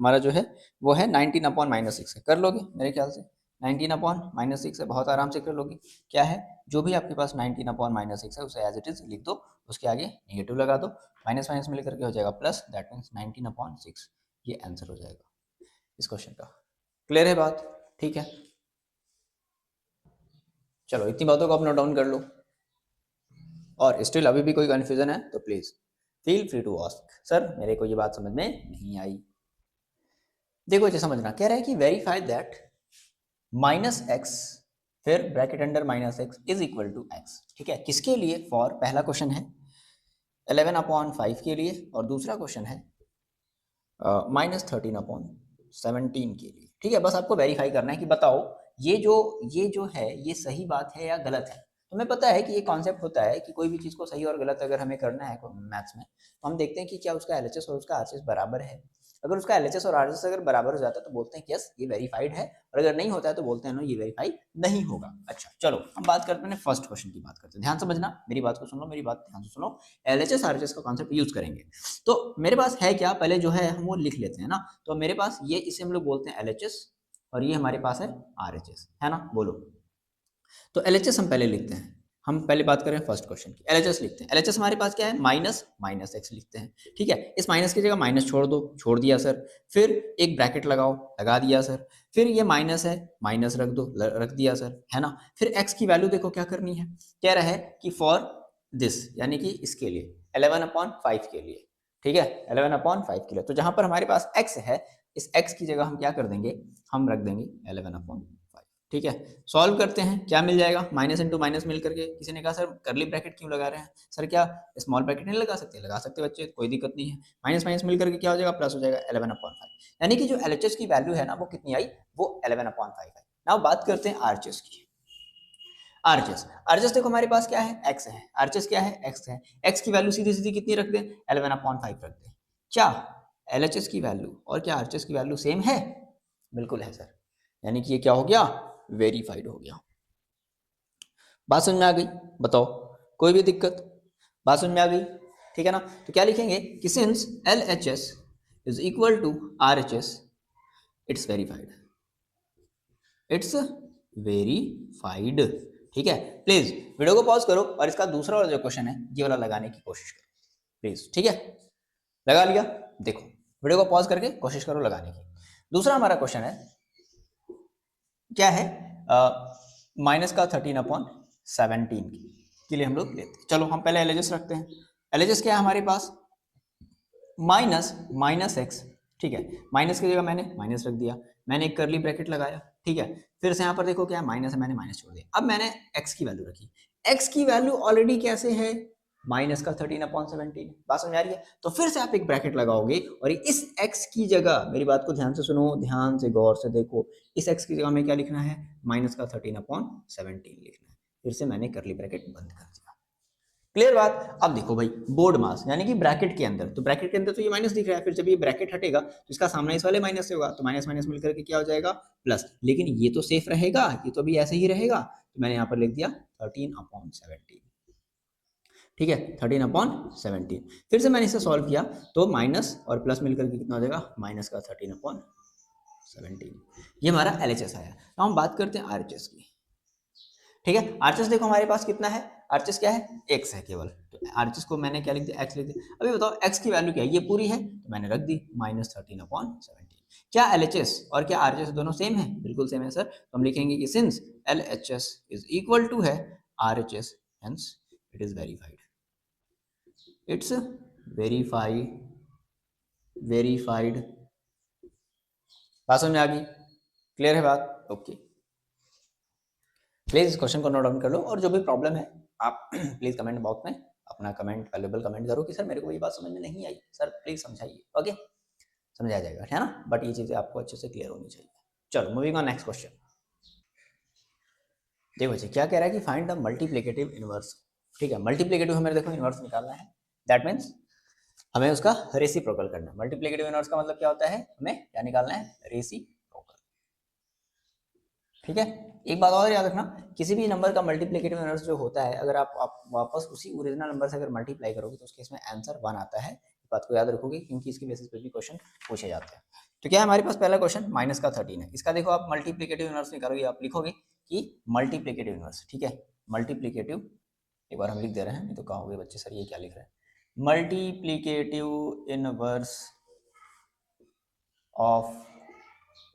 हमारा जो है वो है 19/-6 है। कर लोगे मेरे ख्याल से, 19/-6 है, बहुत आराम से कर लोगे। क्या है, जो भी आपके पास 19/-6 है उसे एज इट इज लिख दो, उसके आगे नेगेटिव लगा दो, माइनस माइनस मिल करके हो जाएगा प्लस, दैट मीन्स 19/6, ये आंसर हो जाएगा इस क्वेश्चन का। क्लियर है बात, ठीक है। चलो इतनी बातों को आप नोट डाउन कर लो, और स्टिल अभी भी कोई कन्फ्यूजन है तो please feel free to ask, sir मेरे को ये बात समझ में नहीं आई। देखो इसे समझना, कह रहा है कि वेरीफाई दैट -x फिर bracket under -x is equal to x, ठीक है। किसके लिए, फॉर, पहला क्वेश्चन है 11/5 के लिए, और दूसरा क्वेश्चन है -13/17 के लिए, ठीक है। बस आपको वेरीफाई करना है कि बताओ ये जो है ये सही बात है या गलत है। तुम्हें पता है कि ये कॉन्सेप्ट होता है कि कोई भी चीज़ को सही और गलत अगर हमें करना है मैथ्स में, तो हम देखते हैं कि क्या उसका एलएचएस और उसका आरएचएस बराबर है। अगर उसका एलएचएस और आरएचएस अगर बराबर हो जाता है तो बोलते हैं कि यस ये वेरीफाइड है, और अगर नहीं होता है तो बोलते हैं नो ये वेरीफाई नहीं होगा। अच्छा चलो हम बात करते हैं फर्स्ट क्वेश्चन की बात करते हैं। ध्यान समझना, मेरी बात को सुन लो, मेरी बात ध्यान से सुनो। एलएचएस आरएचएस का कॉन्सेप्ट यूज करेंगे। तो मेरे पास है क्या, पहले जो है हम वो लिख लेते हैं ना। तो मेरे पास ये, इसे हम लोग बोलते हैं एलएचएस, और ये हमारे पास है आरएचएस, है ना। बोलो, तो एलएचएस हम पहले लिखते हैं। हम पहले बात करें फर्स्ट क्वेश्चन की, एलएचएस लिखते हैं। एलएचएस हमारे पास क्या है, माइनस माइनस एक्स लिखते हैं, ठीक है। इस माइनस की जगह माइनस छोड़ दो, छोड़ दिया सर। फिर एक ब्रैकेट लगाओ, लगा दिया सर। फिर ये माइनस है, माइनस रख दो, रख दिया सर, है ना। फिर एक्स की वैल्यू देखो क्या करनी है, कह रहा है कि फॉर दिस, यानी कि इसके लिए 11/5 के लिए, ठीक है, 11/5 के लिए। तो जहां पर हमारे पास एक्स है, इस एक्स की जगह हम क्या कर देंगे, हम रख देंगे 11/5, ठीक है। सॉल्व करते हैं, क्या मिल जाएगा, माइनस इंटू माइनस मिल करके। किसी ने कहा सर करली ब्रैकेट क्यों लगा रहे हैं, सर क्या स्मॉल ब्रैकेट नहीं लगा सकते, लगा सकते बच्चे, कोई दिक्कत नहीं है। माइनस माइनस मिल करके क्या हो जाएगा, प्लस हो जाएगा 11/5, यानी कि जो एलएचएस की वैल्यू है ना वो कितनी आई, वो 11/5 है। नाउ बात करते हैं आरएचएस की। आरएचएस, आरएचएस देखो हमारे पास क्या है, एक्स है। आरएचएस क्या है, एक्स है। एक्स की वैल्यू सीधी सीधी कितनी रख दें, 11/5 रख दें। क्या एलएचएस की वैल्यू और क्या आरएचएस की वैल्यू सेम है, बिल्कुल है सर, यानी कि ये क्या हो गया, वेरीफाइड हो गया। बात समझ में आ गई, बताओ कोई भी दिक्कत, बात समझ में आ गई, ठीक है ना। तो क्या लिखेंगे कि since LHS is equal to RHS, it's verified, it's verified, ठीक है। प्लीज वीडियो को पॉज करो और इसका दूसरा वाला जो क्वेश्चन है ये वाला लगाने की कोशिश करो प्लीज, ठीक है। लगा लिया, देखो वीडियो को पॉज करके कोशिश करो लगाने की। दूसरा हमारा क्वेश्चन है, क्या है, माइनस का 13/17 के लिए हम लोग लेते हैं। चलो हम पहले एलएचएस रखते हैं। एलएचएस क्या है हमारे पास, माइनस माइनस एक्स, ठीक है। माइनस की जगह मैंने माइनस रख दिया, मैंने एक करली ब्रैकेट लगाया, ठीक है। फिर से यहाँ पर देखो क्या है, माइनस है, मैंने माइनस छोड़ दिया। अब मैंने एक्स की वैल्यू रखी, एक्स की वैल्यू ऑलरेडी कैसे है, माइनस का 13/17, बात समझ आ रही है। तो फिर से आप एक ब्रैकेट लगाओगे और इस एक्स की जगह, मेरी बात को ध्यान से सुनो, ध्यान से गौर से देखो, इस एक्स की जगह में क्या लिखना है, माइनस का 13/17 लिखना है। फिर से मैंने करली ब्रैकेट बंद कर दिया, क्लियर बात। अब देखो भाई, बोर्ड मास यानी कि ब्रैकेट के अंदर, तो ब्रैकेट के अंदर तो ये माइनस दिख रहा है, फिर जब ये ब्रैकेट हटेगा तो इसका सामना इस वाले माइनस से होगा, तो माइनस माइनस मिलकर के क्या हो जाएगा, प्लस। लेकिन ये तो सेफ रहेगा, ये तो अभी ऐसे ही रहेगा, तो मैंने यहाँ पर लिख दिया 13/17, ठीक है, 13/17। फिर से मैंने इसे सॉल्व किया तो माइनस और प्लस मिलकर के कितना हो जाएगा, माइनस का 13/17। ये हमारा एलएचएस आया। तो हम बात करते हैं आरएचएस की, ठीक है। आरएचएस देखो हमारे पास कितना है, आरएचएस क्या है, एक्स है केवल, तो आरएचएस को मैंने क्या लिख दिया, एक्स लिख दिया। अभी बताओ एक्स की वैल्यू क्या है, ये पूरी है तो मैंने रख दी माइनस 13/17। क्या एलएचएस और क्या आरएचएस दोनों सेम है, बिल्कुल सेम है सर। तो हम लिखेंगे कि since LHS is equal to है RHS, hence it is verified, it's verified, verified. बात समझ में आ गई, क्लियर है बात, ओके। प्लीज इस क्वेश्चन को नोट डाउन कर लो और जो भी प्रॉब्लम है आप प्लीज कमेंट बॉक्स में अपना कमेंट, वैल्यूएबल कमेंट करो कि सर मेरे को ये बात समझ में नहीं आई, सर प्लीज समझाइए, ओके, समझाया जाएगा, है ना। बट ये चीजें आपको अच्छे से क्लियर होनी चाहिए। चलो मूविंग ऑन नेक्स्ट क्वेश्चन। देखो जी क्या कह रहा है कि फाइंड द मल्टीप्लिकेटिव इनवर्स, ठीक है। मल्टीप्लिकेटिव हमें देखो इनवर्स निकालना है, दैट मीन्स हमें उसका रेसिप्रोकल करना है। मल्टीप्लिकेटिव इनवर्स का मतलब क्या होता है, हमें क्या निकालना है, रेसिप्रोकल, ठीक है। एक बात और याद रखना, किसी भी नंबर का मल्टीप्लिकेटिव इनवर्स जो होता है, अगर आप वापस उसी ओरिजिनल नंबर से अगर मल्टीप्लाई करोगे तो उस केस में आंसर 1 आता है। इस बात को याद रखोगे क्योंकि इसके बेसिस पे भी क्वेश्चन पूछे जाते हैं। तो क्या है हमारे पास पहला क्वेश्चन, माइनस का 13 है, इसका देखो आप मल्टीप्लिकेटिव इनवर्स निकालोगे, आप लिखोगे कि मल्टीप्लिकेटिव इनवर्स, ठीक है। मल्टीप्लिकेटिव, एक बार हम लिख दे रहे हैं, नहीं तो कहोगे बच्चे सर ये क्या लिख रहे हैं, multiplicative inverse of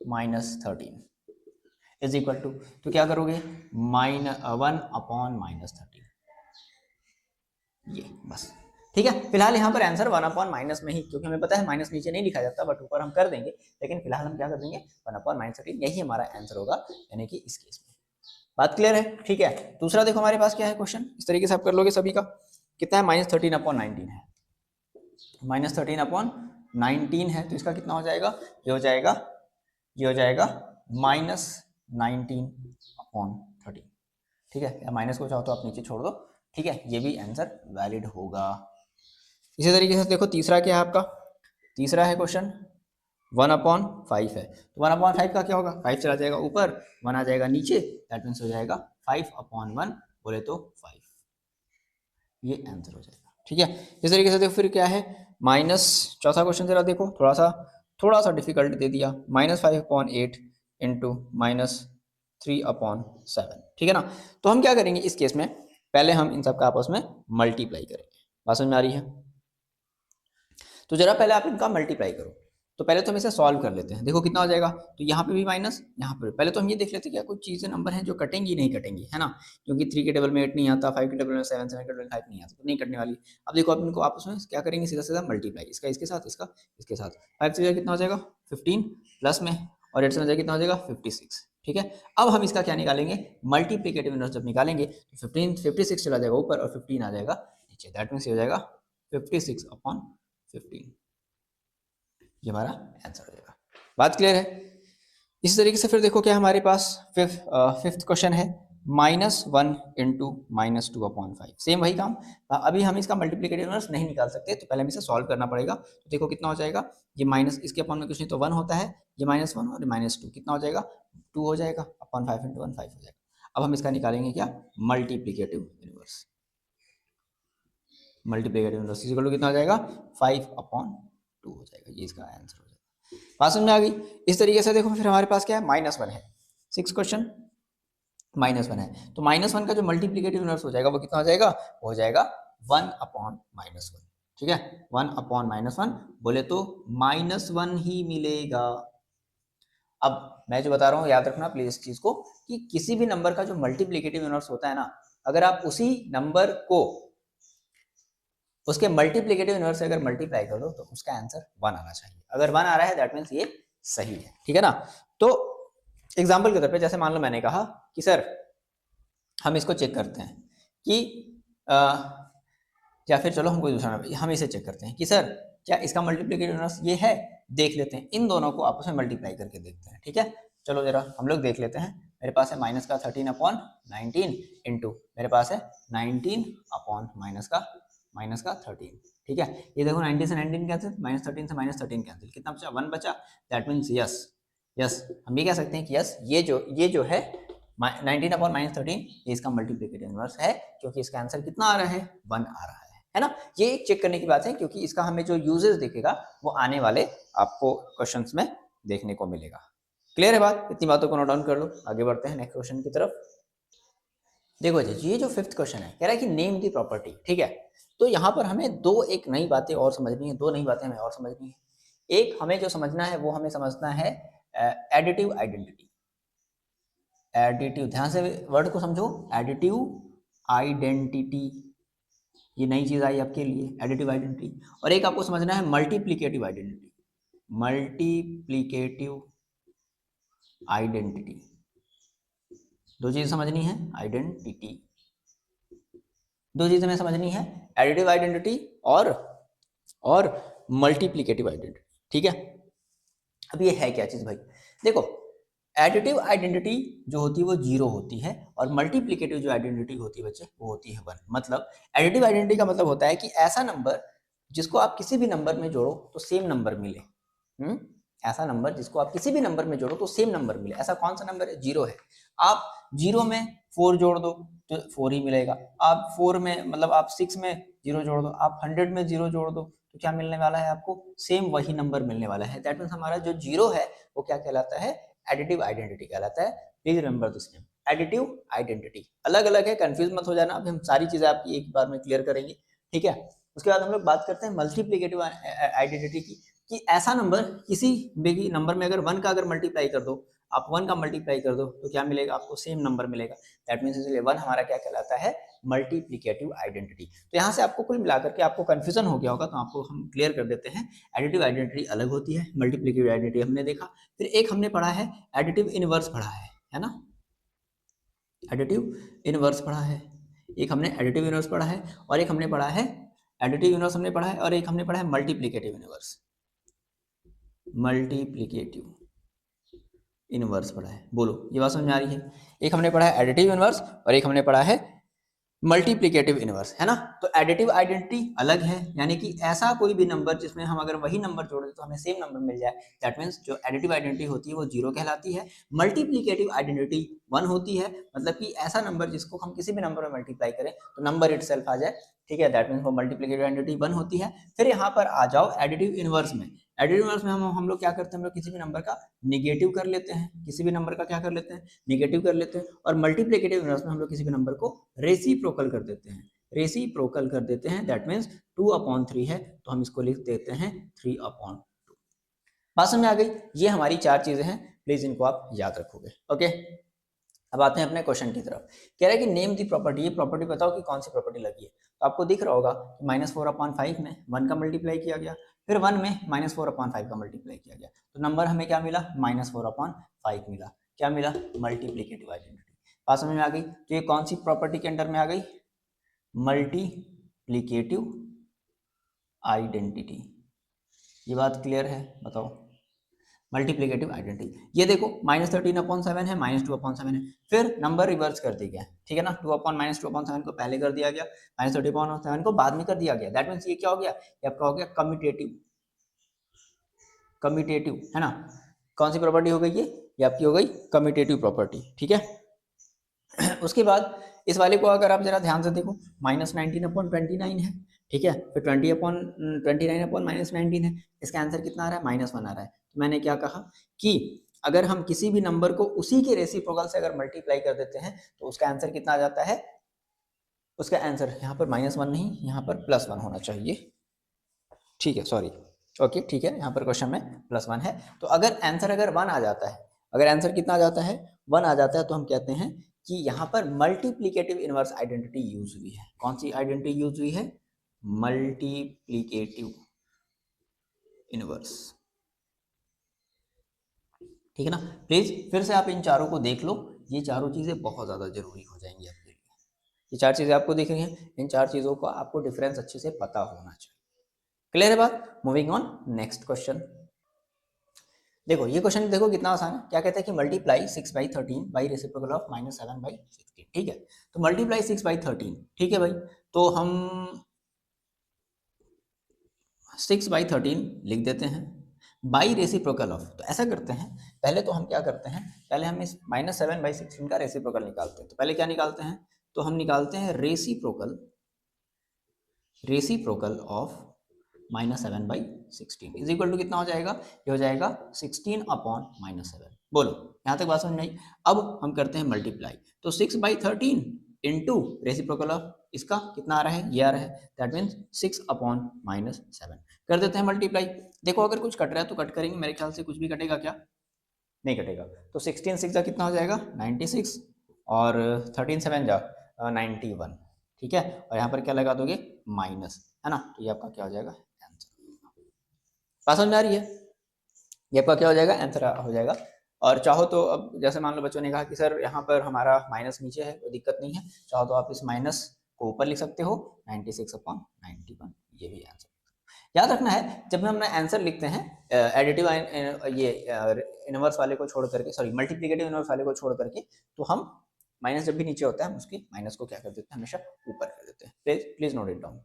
-13 is equal to, तो क्या करोगे, -1/-13, ये बस, ठीक है। फिलहाल यहाँ पर आंसर 1/- में ही, क्योंकि हमें पता है माइनस नीचे नहीं लिखा जाता, बट ऊपर हम कर देंगे, लेकिन फिलहाल हम क्या कर देंगे, 1/-13, यही हमारा आंसर होगा, यानी कि इस केस में। बात क्लियर है, ठीक है। दूसरा देखो हमारे पास क्या है क्वेश्चन, इस तरीके से आप कर लोगे सभी का, कितना है, -13/19 है, -13/19 है, तो इसका कितना हो जाएगा, ये हो जाएगा, ये हो जाएगा -19/13, ठीक है। या माइनस को चाहो तो आप नीचे छोड़ दो, ठीक है, ये भी आंसर वैलिड होगा। इसी तरीके से देखो तीसरा क्या है आपका, तीसरा है क्वेश्चन 1/5 है, तो 1/5 का क्या होगा, 5 चला जाएगा ऊपर, 1 आ जाएगा नीचे, दैट मीन्स हो जाएगा 5/1, बोले तो 5, ये आंसर हो जाएगा, ठीक है। इस तरीके से देखो फिर क्या है, माइनस, चौथा क्वेश्चन जरा देखो, थोड़ा सा डिफिकल्ट दे दिया, -5/8 इंटू -3/7, ठीक है ना। तो हम क्या करेंगे इस केस में, पहले हम इन सब का आपस में मल्टीप्लाई करेंगे। बात समझ में आ रही है? तो जरा पहले आप इनका मल्टीप्लाई करो। तो पहले तो हम इसे सॉल्व कर लेते हैं। देखो कितना हो जाएगा, तो यहाँ पे भी माइनस, यहाँ पर पहले तो हम ये देख लेते हैं क्या कुछ चीज़ें नंबर हैं जो कटेंगी नहीं कटेंगी, है ना, क्योंकि 3 के टेबल में 8 नहीं आता, 5 के टेबल में 7, 7 के टेबल में 5 नहीं आता, तो नहीं कटने वाली। अब देखो आप इनको आपस में क्या करेंगे, सीधा सीधा मल्टीप्लाई, इसका इसके साथ, इसका इसके साथ। 5 से कितना हो जाएगा 15 प्लस में, और 8 से कितना हो जाएगा 56। ठीक है, अब हम इसका क्या निकालेंगे, मल्टीप्लिकेटिव इनवर्स जब निकालेंगे तो 15 56 चला जाएगा ऊपर और 15 आ जाएगा नीचे। दैट मीन्स ये हो जाएगा 56/15, ये हमारा आंसर हो जाएगा। बात क्लियर है? इसी तरीके से फिर देखो क्या हमारे पास फिफ्थ क्वेश्चन है, -1 इंटू -2/5। सेम वही काम। अभी हम इसका मल्टीप्लिकेटिव इनवर्स नहीं निकाल सकते, तो पहले हमें इसे सॉल्व करना पड़ेगा। तो देखो कितना हो जाएगा, ये माइनस इसके अपॉन में कुछ नहीं तो 1 होता है, ये -1 और -2 कितना हो जाएगा 2 हो जाएगा, अपॉन 5 इंटू 1 5 हो जाएगा। अब हम इसका निकालेंगे क्या, multiplicative inverse. Multiplicative inverse equal to कितना हो जाएगा 5/2 हो जाएगा, ये इसका आंसर हो जाएगा। बात समझ में आ गई? इस तरीके से देखो फिर हमारे पास क्या है, -1 है, 6 क्वेश्चन -1 है, तो -1 का जो मल्टीप्लिकेटिव इनवर्स हो जाएगा वो कितना हो जाएगा, वो हो जाएगा 1/-1। ठीक है, 1/-1 बोले तो -1 ही मिलेगा। अब मैं जो बता रहा हूँ याद रखना प्लीज इस चीज को, कि किसी भी नंबर का जो मल्टीप्लिकेटिव इनवर्स होता है ना, अगर आप उसी नंबर को उसके मल्टीप्लिकेटिव इनवर्स से अगर मल्टीप्लाई कर दो तो उसका आंसर 1 आना चाहिए। अगर 1 आ रहा है दैट मीन्स ये सही है। ठीक है ना? तो एग्जाम्पल के तौर पे जैसे मान लो मैंने कहा कि सर हम इसको चेक करते हैं कि या फिर चलो हम कोई दूसरा हम इसे चेक करते हैं कि सर क्या इसका मल्टीप्लिकेटिव इनवर्स ये है, देख लेते हैं, इन दोनों को आपस में मल्टीप्लाई करके देखते हैं। ठीक है, चलो जरा हम लोग देख लेते हैं। मेरे पास है माइनस का 13/19 इंटू मेरे पास है 19 अपॉन माइनस का 13। ठीक है, ये देखो 19 से 19 कैंसिल, -13 से -13 कैंसिल, कितना बचा 1 बचा। दैट मीन्स यस यस, हम ये कह सकते हैं कि यस ये जो है 19/-13 ये इसका मल्टीप्लिकेटिव इनवर्स है, क्योंकि इसका आंसर कितना आ रहा है 1 आ रहा है ना। ये चेक करने की बात है, क्योंकि इसका हमें जो यूजेस दिखेगा वो आने वाले आपको क्वेश्चंस में देखने को मिलेगा। क्लियर है बात? इतनी बातों को नोट डाउन कर लो, आगे बढ़ते हैं नेक्स्ट क्वेश्चन की तरफ। देखो जी, ये जो 5th क्वेश्चन है कह रहा है कि नेम दी प्रॉपर्टी। ठीक है, तो यहाँ पर हमें एक नई बातें और समझनी है, 2 नई बातें हमें और समझनी है। एक हमें जो समझना है वो हमें समझना है एडिटिव आइडेंटिटी। एडिटिव, ध्यान से वर्ड को समझो, एडिटिव आइडेंटिटी, ये नई चीज आई आपके लिए, एडिटिव आइडेंटिटी। और एक आपको समझना है मल्टीप्लिकेटिव आइडेंटिटी। मल्टीप्लिकेटिव आइडेंटिटी, 2 चीज समझनी है, आइडेंटिटी, 2 चीजें हमें समझनी है, एडिटिव आइडेंटिटी और मल्टीप्लिकेटिव आइडेंटिटी। ठीक है, अब ये है क्या चीज भाई? देखो एडिटिव आइडेंटिटी जो होती है वो 0 होती है, और मल्टीप्लिकेटिव जो आइडेंटिटी होती है बच्चे वो होती है 1। मतलब एडिटिव आइडेंटिटी का मतलब होता है कि ऐसा नंबर जिसको आप किसी भी नंबर में जोड़ो तो सेम नंबर मिले। ऐसा नंबर जिसको आप किसी भी नंबर में जोड़ो तो सेम नंबर मिले। ऐसा कौन सा नंबर है? 0 है। आप 0 में 4 जोड़ दो तो 4 ही मिलेगा। आप 4 में मतलब आप 6 में 0 जोड़ दो, आप 100 में 0 जोड़ दो तो क्या मिलने वाला है आपको? सेम वही नंबर मिलने वाला है। दैट मीन्स हमारा जो 0 है वो क्या कहलाता है? एडिटिव आइडेंटिटी कहलाता है। Please remember this name, additive identity. अलग अलग है, कंफ्यूज मत हो जाना। अभी हम सारी चीजें आपकी एक बार में क्लियर करेंगे। ठीक है, उसके बाद हम लोग बात करते हैं मल्टीप्लिकेटिव आइडेंटिटी की, कि ऐसा नंबर किसी भी नंबर में अगर 1 का अगर मल्टीप्लाई कर दो, आप 1 का मल्टीप्लाई कर दो तो क्या मिलेगा आपको? सेम नंबर मिलेगा। दैट मीन्स इसलिए 1 हमारा क्या कहलाता है? Multiplicative identity. तो यहाँ से आपको कुल मिलाकर के आपको कंफ्यूजन हो गया होगा, तो आपको हम क्लियर कर देते हैं। एडिटिव आइडेंटिटी अलग होती है, मल्टीप्लिकेटिव आइडेंटिटी हमने देखा। फिर एक हमने पढ़ा है एडिटिव इनवर्स पढ़ा है ना, एडिटिव इनवर्स पढ़ा है। एक हमने एडिटिव इनवर्स पढ़ा है, और एक हमने पढ़ा है एडिटिव इनवर्स हमने पढ़ा है, और एक हमने पढ़ा है मल्टीप्लिकेटिव इनवर्स। मल्टीप्लिकेटिव इनवर्स पढ़ा है, बोलो ये बात समझ में आ रही है? एक हमने पढ़ा है एडिटिव इनवर्स और एक हमने पढ़ा है मल्टीप्लिकेटिव इनवर्स, है ना। तो एडिटिव आइडेंटिटी अलग है, यानी कि ऐसा कोई भी नंबर जिसमें हम अगर वही नंबर जोड़े तो हमें सेम नंबर मिल जाए। दैट मीन्स जो एडिटिव आइडेंटिटी होती है वो 0 कहलाती है। मल्टीप्लिकेटिव आइडेंटिटी 1 होती है, मतलब कि ऐसा नंबर जिसको हम किसी भी नंबर में मल्टीप्लाई करें तो नंबर इटसेल्फ आ जाए। ठीक है, दैट मीन्स वो मल्टीप्लिकेटिव आइडेंटिटी 1 होती है। फिर यहाँ पर आ जाओ एडिटिव इनवर्स में। एडिटिव इनवर्स में हम लोग क्या करते हैं, हम लोग किसी भी नंबर का निगेटिव कर लेते हैं, किसी भी नंबर का क्या कर लेते हैं, निगेटिव कर लेते हैं। और मल्टीप्लिकेटिव इनवर्स में हम लोग किसी भी नंबर को रेसिप्रोकल कर देते हैं, रेसिप्रोकल कर देते हैं। दैट मीन्स 2/3 है तो हम इसको लिख देते हैं 3/2। बात समझ में आ गई? ये हमारी 4 चीजें हैं, प्लीज इनको आप याद रखोगे। ओके, अब आते हैं अपने क्वेश्चन की तरफ। कह रहा है कि नेम दी प्रॉपर्टी, ये प्रॉपर्टी बताओ कि कौन सी प्रॉपर्टी लगी है। तो आपको दिख रहा होगा कि -4/5 में 1 का मल्टीप्लाई किया गया, फिर 1 में -4/5 का मल्टीप्लाई किया गया, तो नंबर हमें क्या मिला, -4/5 मिला। क्या मिला, मल्टीप्लिकेटिव आइडेंटिटी। बात समझ में आ गई? तो ये कौन सी प्रॉपर्टी के अंडर में आ गई, मल्टीप्लिकेटिव आइडेंटिटी। ये बात क्लियर है? बताओ, मल्टीप्लिकेटिव आइडेंटिटी। ये देखो -13/7 है, -2/7 है, फिर नंबर रिवर्स कर दिया गया, ठीक है ना। 2/-2/7 को पहले कर दिया गया, -30/7 को बाद में कर दिया गया। दैट मीन्स ये क्या हो गया, ये आपका हो गया कम्यूटेटिव, कम्यूटेटिव है ना। कौन सी प्रॉपर्टी हो गई ये आपकी हो गई कम्यूटेटिव प्रॉपर्टी, ठीक है। उसके बाद इस वाले को अगर आप जरा ध्यान से देखो, -19/29 है, ठीक है, फिर 20/29/-19 है, इसका आंसर कितना आ रहा है, -1 आ रहा है। तो मैंने क्या कहा कि अगर हम किसी भी नंबर को उसी के रेसिप्रोकल से अगर मल्टीप्लाई कर देते हैं तो उसका आंसर कितना आ जाता है, उसका आंसर यहाँ पर -1 नहीं, यहाँ पर +1 होना चाहिए, ठीक है, सॉरी, ओके ठीक है, यहाँ पर क्वेश्चन में +1 है। तो अगर आंसर अगर 1 आ जाता है, अगर आंसर कितना आ जाता है, 1 आ जाता है, तो हम कहते हैं कि यहाँ पर मल्टीप्लिकेटिव इनवर्स आइडेंटिटी यूज हुई है। कौन सी आइडेंटिटी यूज हुई है, मल्टीप्लिकेटिव इनवर्स, ठीक है ना। प्लीज फिर से आप इन चारों को देख लो, ये चारों चीजें बहुत ज्यादा जरूरी हो जाएंगी आपके लिए। ये 4 चीजें आपको दिख रही हैं, इन 4 चीजों का आपको डिफरेंस अच्छे से पता होना चाहिए। क्लियर है बात? Moving on next question. देखो ये क्वेश्चन देखो कितना आसान है। क्या कहते हैं कि मल्टीप्लाई 6/13 बाई रेसिप्रोकल ऑफ -7/16, ठीक है। तो मल्टीप्लाई 6/13, ठीक है भाई, तो हम 6/13 लिख देते हैं बाई रेसिप्रोकल ऑफ। तो ऐसा करते हैं, पहले तो हम क्या करते हैं, पहले हम इस -7/16 का रेसिप्रोकल निकालते हैं। तो पहले क्या निकालते हैं, तो हम निकालते हैं reciprocal, reciprocal of -7/16 is equal to कितना हो जाएगा, ये हो जाएगा 16/-7। बोलो यहाँ तक बात समझ में आई? अब हम करते हैं मल्टीप्लाई, तो 6/13 इंटू रेसिप्रोकल ऑफ इसका कितना आ रहा है, ये आ रहा है, दैट मीन्स 6/-7 कर देते हैं मल्टीप्लाई। देखो अगर कुछ कट रहा है तो कट करेंगे, मेरे ख्याल से कुछ भी कटेगा क्या, नहीं कटेगा। तो 16 6 जा कितना हो जाएगा 96, और 13 7 जा 91, ठीक है। और यहाँ पर क्या लगा दोगे, माइनस, है ना। तो ये आपका क्या हो जाएगा, आंसर। बात समझ में आ रही है? ये आपका क्या हो जाएगा, आंसर हो जाएगा। और चाहो तो अब जैसे मान लो बच्चों ने कहा कि सर यहाँ पर हमारा माइनस नीचे है, कोई दिक्कत नहीं है, चाहो तो आप इस माइनस को ऊपर लिख सकते हो, 96/91, ये भी आंसर। याद रखना है जब हम आंसर लिखते हैं एडिटिव ये इनवर्स वाले को छोड़ करके, सॉरी मल्टीप्लिकेटिव इनवर्स वाले को छोड़ करके, तो हम माइनस जब भी नीचे होता है उसकी माइनस को क्या कर देते हैं, हमेशा ऊपर कर देते हैं। Please note it down.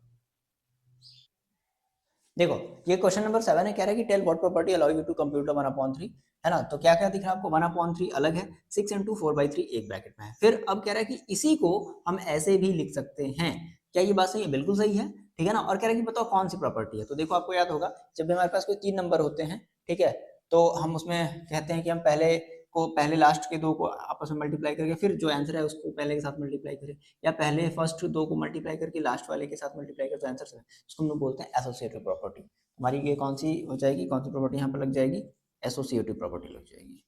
देखो ये क्वेश्चन नंबर 7 है, कह रहा है कि tell what property allow you to compute 1/3, है ना। तो क्या क्या दिख रहा है आपको, 1/3 अलग है, 6 × 4/3 एक ब्रैकेट में है। फिर अब कह रहा है कि इसी को हम ऐसे भी लिख सकते हैं। क्या ये बात सही है? बिल्कुल सही है, ठीक है ना। और कह रहा है कि बताओ कौन सी प्रॉपर्टी है। तो देखो आपको याद होगा, जब भी हमारे पास कोई 3 नंबर होते हैं, ठीक है, तो हम उसमें कहते हैं कि हम पहले लास्ट के 2 को आपस में मल्टीप्लाई करके फिर जो आंसर है उसको पहले के साथ मल्टीप्लाई करें, या पहले फर्स्ट 2 को मल्टीप्लाई करके लास्ट वाले के साथ मल्टीप्लाई करें तो आंसर है, इसको हम लोग बोलते हैं एसोसिएटिव प्रॉपर्टी। हमारी ये कौन सी हो जाएगी, कौन सी प्रॉपर्टी यहाँ पर लग जाएगी, एसोसिएटिव प्रॉपर्टी लग जाएगी,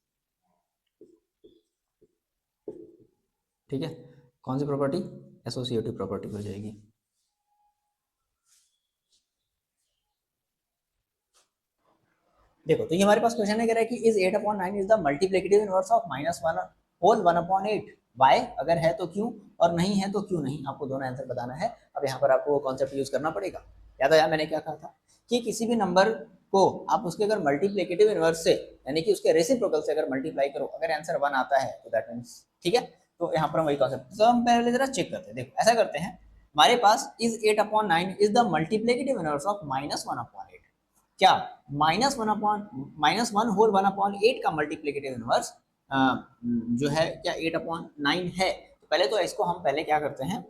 ठीक है। कौन सी प्रॉपर्टी, एसोसिएटिव प्रॉपर्टी हो जाएगी। देखो तो ये हमारे पास क्वेश्चन है, कह रहा है कि is 8/9 is the multiplicative inverse of -1 whole 1/8, why, अगर है तो क्यों, और नहीं है तो क्यों नहीं। आपको दोनों आंसर बताना है। अब यहाँ पर आपको वो कॉन्सेप्ट यूज करना पड़ेगा। याद आया मैंने क्या कहा था, कि किसी भी नंबर को आप उसके अगर मल्टीप्लिकेटिव इनवर्स से, यानी कि उसके रेसिप्रोकल से अगर मल्टीप्लाई करो, अगर आंसर 1 आता है तो दैट मीन्स, ठीक है। तो यहाँ पर हम वही कॉन्सेप्ट, तो हम पहले जरा चेक करते हैं। देखो ऐसा करते हैं, हमारे पास is 8/9 is the multiplicative inverse of -1/8। क्या -1 होल 1/8 का मल्टीप्लिकेटिव इनवर्स जो है क्या 8/9 है। तो पहले तो इसको हम पहले क्या करते हैं,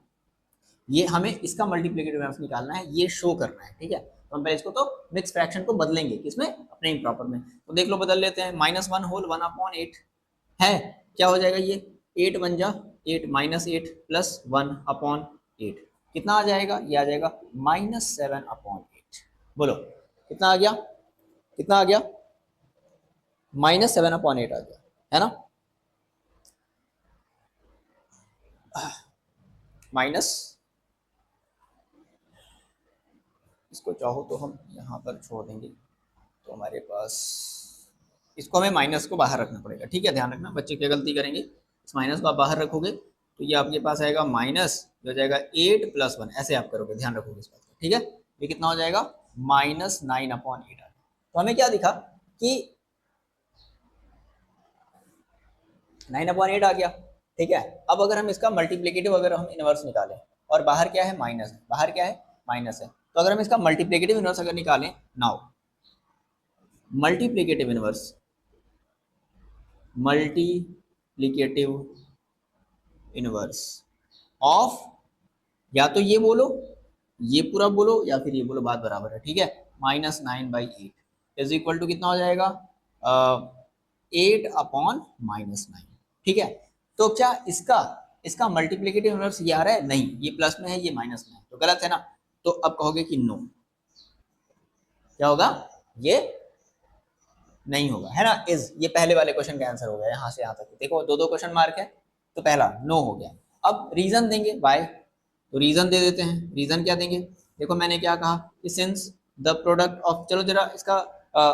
ये हमें इसका मल्टीप्लिकेटिव इनवर्स निकालना है, ये शो करना है, ठीक है। तो तो हम पहले इसको तो मिक्स फ्रैक्शन को बदलेंगे किसमें, अपने इम्प्रॉपर में। तो देख लो बदल लेते हैं, -1 होल 1/8 है, क्या हो जाएगा ये 8 बन जा 8 -8 + 1/8 कितना आ जाएगा, ये आ जाएगा -7/8। बोलो कितना आ गया, कितना आ गया, -7/8 आ गया, है ना। माइनस, इसको चाहो तो हम यहाँ पर छोड़ देंगे, तो हमारे पास इसको हमें माइनस को बाहर रखना पड़ेगा, ठीक है, ध्यान रखना बच्चे क्या गलती करेंगे, इस माइनस को आप बाहर रखोगे तो ये आपके पास आएगा माइनस, हो जाएगा 8 + 1, ऐसे आप करोगे, ध्यान रखोगे इस बात का, ठीक है। ये कितना हो जाएगा -9/8 आ। तो हमें क्या दिखा कि 9/8 आ गया, ठीक है। अब अगर हम इसका मल्टीप्लिकेटिव अगर हम इनवर्स निकालें, और बाहर क्या है माइनस है, बाहर क्या है माइनस है, तो अगर हम इसका मल्टीप्लिकेटिव इनवर्स अगर निकालें, now multiplicative inverse, multiplicative inverse of, या तो ये बोलो, ये पूरा बोलो, या फिर ये बोलो, बात बराबर है, ठीक है। -9/8 इज इक्वल टू कितना हो जाएगा 8/-9, ठीक है। तो क्या इसका इसका मल्टीप्लिकेटिव इनवर्स ये आ रहा है, नहीं, ये प्लस में है, ये माइनस में है, तो गलत है ना। तो अब कहोगे कि नो, क्या होगा, ये नहीं होगा, है ना, इज, ये पहले वाले क्वेश्चन का आंसर हो गया, यहाँ से यहाँ तक देखो दो दो क्वेश्चन मार्क है, तो पहला नो हो गया। अब रीजन देंगे वाई, तो रीजन दे देते हैं, रीजन क्या देंगे, देखो मैंने क्या कहा कि सिंस द प्रोडक्ट ऑफ, चलो जरा इसका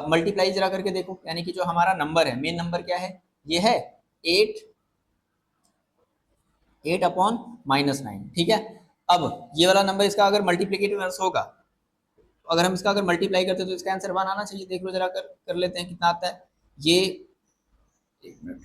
मल्टीप्लाई जरा करके देखो, यानी कि जो हमारा नंबर है, मेन नंबर क्या है, ये है 8/-9, ठीक है। अब ये वाला नंबर इसका अगर मल्टीप्लिकेटिव इनवर्स होगा, अगर हम इसका अगर मल्टीप्लाई करते हैं तो इसका आंसर 1 आना चाहिए, देख लो जरा कर लेते हैं कितना आता है ये, एक मिनट,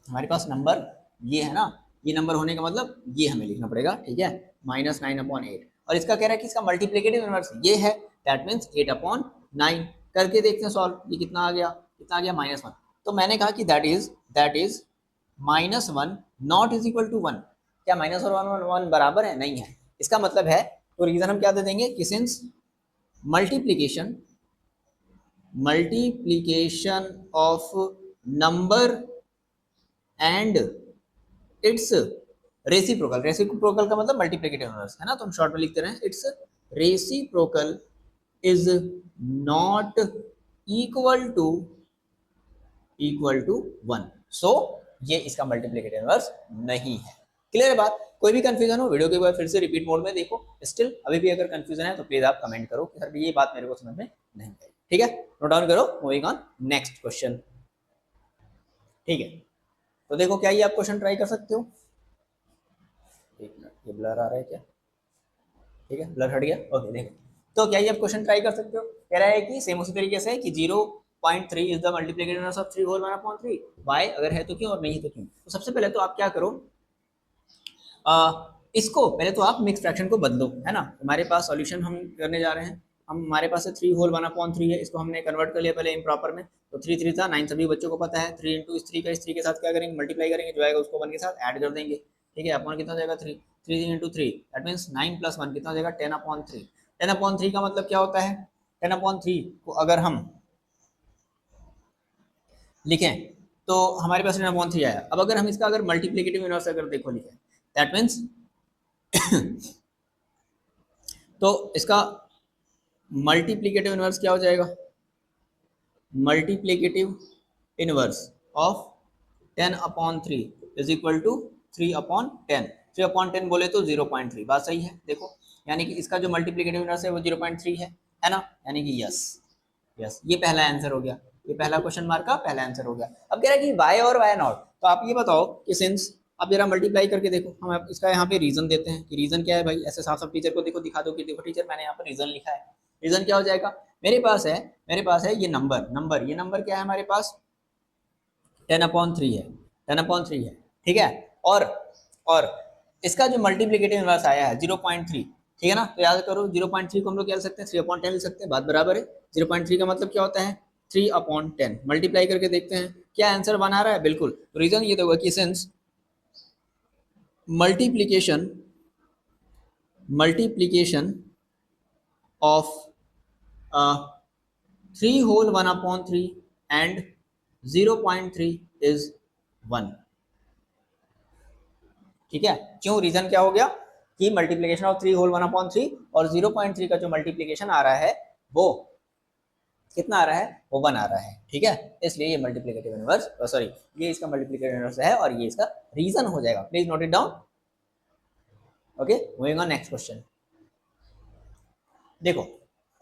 हमारे पास नंबर ये है ना, ये नंबर होने का मतलब ये हमें लिखना पड़ेगा, ठीक है, -9/8, और इसका कह रहा है कि इसका मल्टीप्लिकेटिव इनवर्स ये है, दैट मीन्स 8/9, करके देखते हैं सॉल्व, ये कितना आ गया, कितना आ गया -1। तो मैंने कहा कि that is -1 not is equal to 1, क्या माइनस और 1 बराबर है, नहीं है, इसका मतलब है, तो रीजन हम क्या दे देंगे कि since multiplication of number and it's reciprocal का मतलब मल्टीप्लिकेटिव इनवर्स है ना, तो हम शॉर्ट में लिखते रहे, its reciprocal is not equal to 1, so ये इसका मल्टीप्लिकेटिव इनवर्स नहीं है। क्लियर बात, कोई भी कंफ्यूजन हो वीडियो के बाद फिर से रिपीट मोड में देखो, स्टिल अभी भी अगर कंफ्यूजन है तो प्लीज आप कमेंट करो कि सर ये बात मेरे को समझ में नहीं आई, ठीक है, नोट डाउन करो, मूविंग ऑन नेक्स्ट क्वेश्चन, ठीक है। तो देखो क्या ये आप क्वेश्चन ट्राई कर सकते हो, एक मिनट, ये ब्लर आ रहा है क्या, ठीक है, ब्लर हट गया, ओके देखो, तो क्या ये आप क्वेश्चन ट्राई कर सकते हो, कह रहा है कि सेम उसी तरीके से कि 0.3 is the multiplicative inverse of 3 whole 1/3, why अगर है तो क्यों और नहीं है तो क्यों। तो सबसे पहले तो आप क्या करो, इसको पहले तो आप मिक्स फ्रैक्शन को बदलो, है ना, हमारे पास सॉल्यूशन हम करने जा रहे हैं, हम हमारे पास 3 होल 1/3 है, इसको हमने कन्वर्ट कर लिया पहले इम्प्रॉपर में, तो 3 3 था 9 सभी बच्चों को पता है, 3 इंटू इस 3 का इस 3 के साथ क्या करेंगे, मल्टीप्लाई करेंगे, जो आएगा उसको 1 के साथ ऐड कर देंगे, ठीक है, अपॉन कितना हो जाएगा 3 3 इंटू 3 दैट मीन्स 9 + 1 कितना हो जाएगा 10/3, 10/3 का मतलब क्या होता है, 10/3 को अगर हम लिखें तो हमारे पास 10/3 आया। अब अगर हम इसका अगर मल्टीप्लिकेटिव इनवर्स अगर देखो लिखें, दैट मीन्स तो इसका मल्टीप्लिकेटिव इनवर्स क्या हो जाएगा, multiplicative inverse of 10/3 is equal to 3/10, 3/10 बोले तो 0.3, बात सही है, देखो यानी कि इसका जो मल्टीप्लिकेटिव इनवर्स है वो 0.3 है ना, यानी कि यस यस, ये पहला आंसर हो गया, ये पहला क्वेश्चन मार्क का पहला आंसर हो गया। अब कह रहा है कि वाई और वाई नॉट, तो आप ये बताओ कि सिंस, आप जरा मल्टीप्लाई करके देखो, हम इसका यहाँ पे रीजन देते हैं कि रीजन क्या है भाई, ऐसे साफ साफ टीचर को देखो, दिखा दो कि देखो टीचर मैंने यहाँ पर रीजन लिखा है, रीजन क्या हो जाएगा, मेरे पास है ये नंबर, ये नंबर क्या है हमारे पास 10/3 है, 10/3 है, ठीक है, और इसका जो मल्टीप्लिकेटिव इनवर्स आया है 0.3, ठीक है ना, तो याद करो 0.3 को हम लोग क्या लिख सकते हैं 3/10 लिख सकते हैं, बात बराबर है, 0.3 का मतलब क्या होता है 3/10, मल्टीप्लाई करके देखते हैं क्या आंसर बना रहा है, बिल्कुल, तो रीजन ये होगा कि since multiplication multiplication of 3 whole 1/3 and 0.3 is 1। ठीक है, क्यों, रीजन क्या हो गया कि मल्टीप्लीकेशन ऑफ 3 होल 1/3 और 0.3 का जो मल्टीप्लीकेशन आ रहा है वो कितना आ रहा है, वो 1 आ रहा है। ठीक है, इसलिए ये मल्टीप्लिकेटिव इनवर्स, सॉरी ये इसका मल्टीप्लिकेटिव इनवर्स है और ये इसका रीजन हो जाएगा। Please note it down. Okay, moving on next question. देखो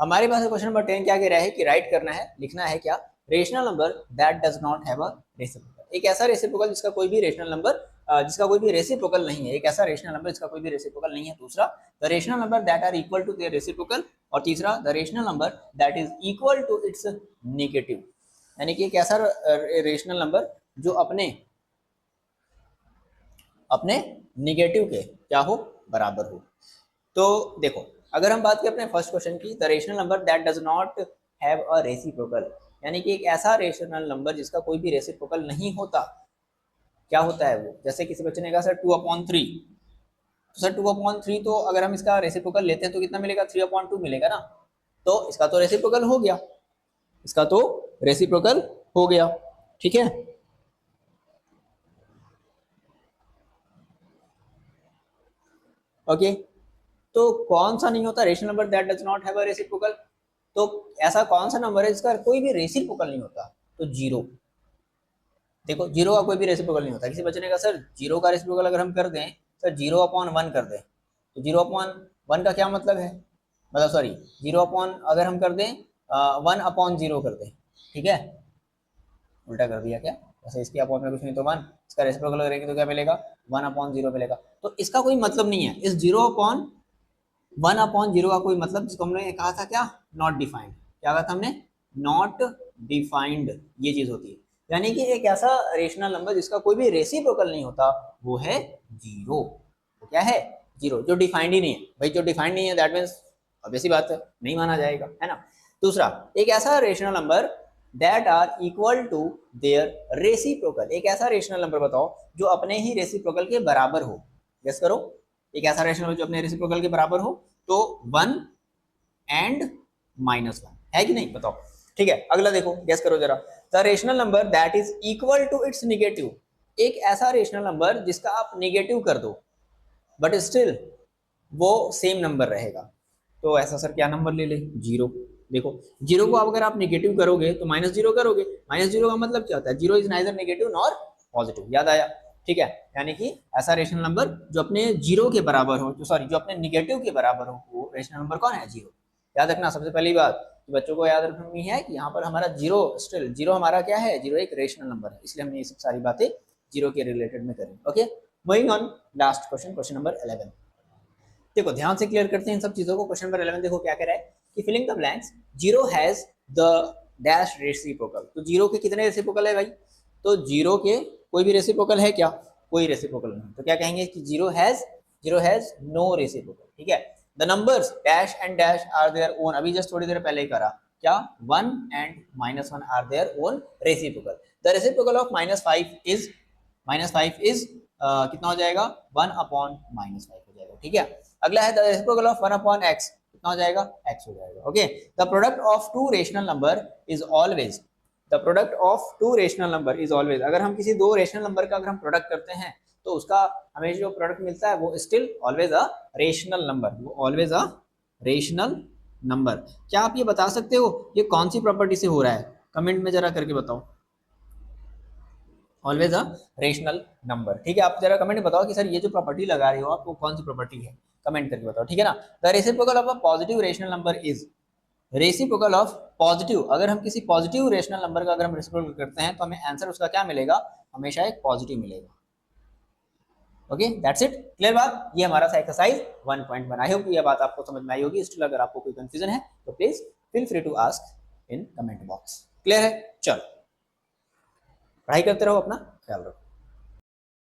हमारे पास क्वेश्चन नंबर 10 क्या कह रहा है कि राइट करना है, लिखना है क्या, rational number that does not have a reciprocal. एक ऐसा रेसिप्रोकल जिसका कोई भी रेशनल नंबर जिसका कोई भी रेसिप्रोकल नहीं है, एक ऐसा रेशनल नंबर जिसका कोई भी रेसिप्रोकल नहीं है। दूसरा, the rational number that are equal to their reciprocal. और तीसरा, the rational number that is equal to its negative. यानी कि एक ऐसा रेशनल नंबर जो अपने नेगेटिव के क्या हो, बराबर हो। तो देखो अगर हम बात करें अपने फर्स्ट क्वेश्चन की, the rational number that does not have a reciprocal, यानी कि एक ऐसा रेशनल नंबर जिसका कोई भी रेसिप्रोकल नहीं होता। क्या होता है वो, जैसे किसी बच्चे ने कहा सर 2/3, तो सर 2/3 तो अगर हम इसका रेसिप्रोकल लेते हैं तो कितना मिलेगा, 3/2 मिलेगा ना। तो इसका तो रेसिप्रोकल हो गया, इसका तो रेसिप्रोकल हो गया। ठीक है, ओके। तो कौन सा नहीं होता, rational number that does not have a reciprocal. तो ऐसा कौन सा नंबर है जिसका कोई भी रेसिप्रोकल नहीं होता, तो जीरो। देखो जीरो का कोई भी रेसिप्रोकल नहीं होता। किसी बच्चे ने कहा सर जीरो का रेसिप्रोकल अगर हम कर दें, सर 0/1 कर दें, तो 0/1 का क्या मतलब है, मतलब सॉरी 0 अगर हम कर दें 1/0 कर दें, ठीक है, उल्टा कर दिया क्या, वैसे इसके अपॉन में कुछ नहीं तो 1, इसका रेसिप्रोकल करेंगे तो क्या मिलेगा, 1/0 मिलेगा। तो इसका कोई मतलब नहीं है, इस 0/1/0 का कोई मतलब, जिसको हमने कहा था क्या, नॉट डिफाइंड। क्या कहा था हमने, नॉट डिफाइंड, ये चीज होती है। यानी कि एक ऐसा रेशनल नंबर जिसका कोई भी रेसिप्रोकल नहीं होता वो है जीरो। तो क्या है, जीरो, जो डिफाइंड ही नहीं है। भाई जो डिफाइंड नहीं है दैट मीन्स ऑब्वियस बात है नहीं माना जाएगा, है ना। दूसरा, एक ऐसा rational number that are equal to their reciprocal. एक ऐसा रेशनल नंबर बताओ जो अपने ही रेसिप्रोकल के बराबर हो। गेस करो, एक ऐसा रेशनल नंबर जो अपने रेसिप्रोकल के बराबर हो, तो 1 एंड -1 है कि नहीं, बताओ। ठीक है, अगला देखो, गेस करो जरा, the rational number that is equal to its negative. एक ऐसा रेशनल नंबर जिसका आप नेगेटिव कर दो बट स्टिल वो सेम नंबर रहेगा। तो ऐसा सर क्या नंबर ले ले, जीरो। देखो जीरो को अगर आप नेगेटिव करोगे तो -0 करोगे, -0 का मतलब क्या होता है, zero is neither negative nor positive, याद आया। ठीक है, यानी कि ऐसा रेशनल नंबर जो अपने जीरो के बराबर हो, जो सॉरी जो अपने निगेटिव के बराबर हो, वो रेशनल नंबर कौन है, जीरो। याद रखना, सबसे पहली बात बच्चों को याद रखनी है कि यहाँ पर हमारा जीरो, स्टिल जीरो हमारा क्या है, जीरो एक रेशनल नंबर है, इसलिए हमने ये सब सारी बातें जीरो के रिलेटेड में करें। Okay, moving on, last question, question number 11। देखो ध्यान से क्लियर करते हैं इन सब चीजों को। क्वेश्चन नंबर 11 देखो क्या कह रहा है कि filling the blanks, zero has the dash reciprocal. तो जीरो के कितने रेसिप्रोकल है भाई, तो जीरो के कोई भी रेसिप्रोकल है क्या, कोई रेसिप्रोकल नहीं, तो क्या कहेंगे कि जीरो हैज नो रेसिप्रोकल। ठीक है, the numbers dash and dash are their own, अभी जस्ट थोड़ी देर पहले ही करा क्या, 1 and -1 are their own reciprocal. The reciprocal of -5 is कितना हो जाएगा, 1/-5 हो जाएगा। ठीक है, अगला है द रेसिप्रोकल ऑफ 1/x, कितना हो जाएगा, x हो जाएगा। Okay, the product of two rational number is always, the product of two rational number is always, अगर हम किसी दो रेशनल नंबर का अगर हम प्रोडक्ट करते हैं तो उसका हमें जो प्रोडक्ट मिलता है वो still always a rational number, वो ऑलवेज अ रेशनल नंबर। क्या आप ये बता सकते हो ये कौन सी प्रॉपर्टी से हो रहा है, कमेंट में जरा करके बताओ। Always a rational number. ठीक है, आप जरा कमेंट में बताओ कि सर ये जो प्रॉपर्टी लगा रहे हो आप वो कौन सी प्रॉपर्टी है, कमेंट करके बताओ। ठीक है ना, the reciprocal of a positive rational number is, reciprocal of positive, अगर हम किसी पॉजिटिव रेशनल नंबर का अगर हम रेसिप्रोकल करते हैं तो हमें आंसर उसका क्या मिलेगा, हमेशा एक पॉजिटिव मिलेगा। ओके, दैट्स इट, क्लियर बात। ये हमारा सा एक्सरसाइज 1.1, आई होप ये बात आपको समझ में आई होगी। स्टिल अगर आपको कोई कंफ्यूजन है तो please feel free to ask in comment box. Clear है, चलो पढ़ाई करते रहो, अपना ख्याल रखो।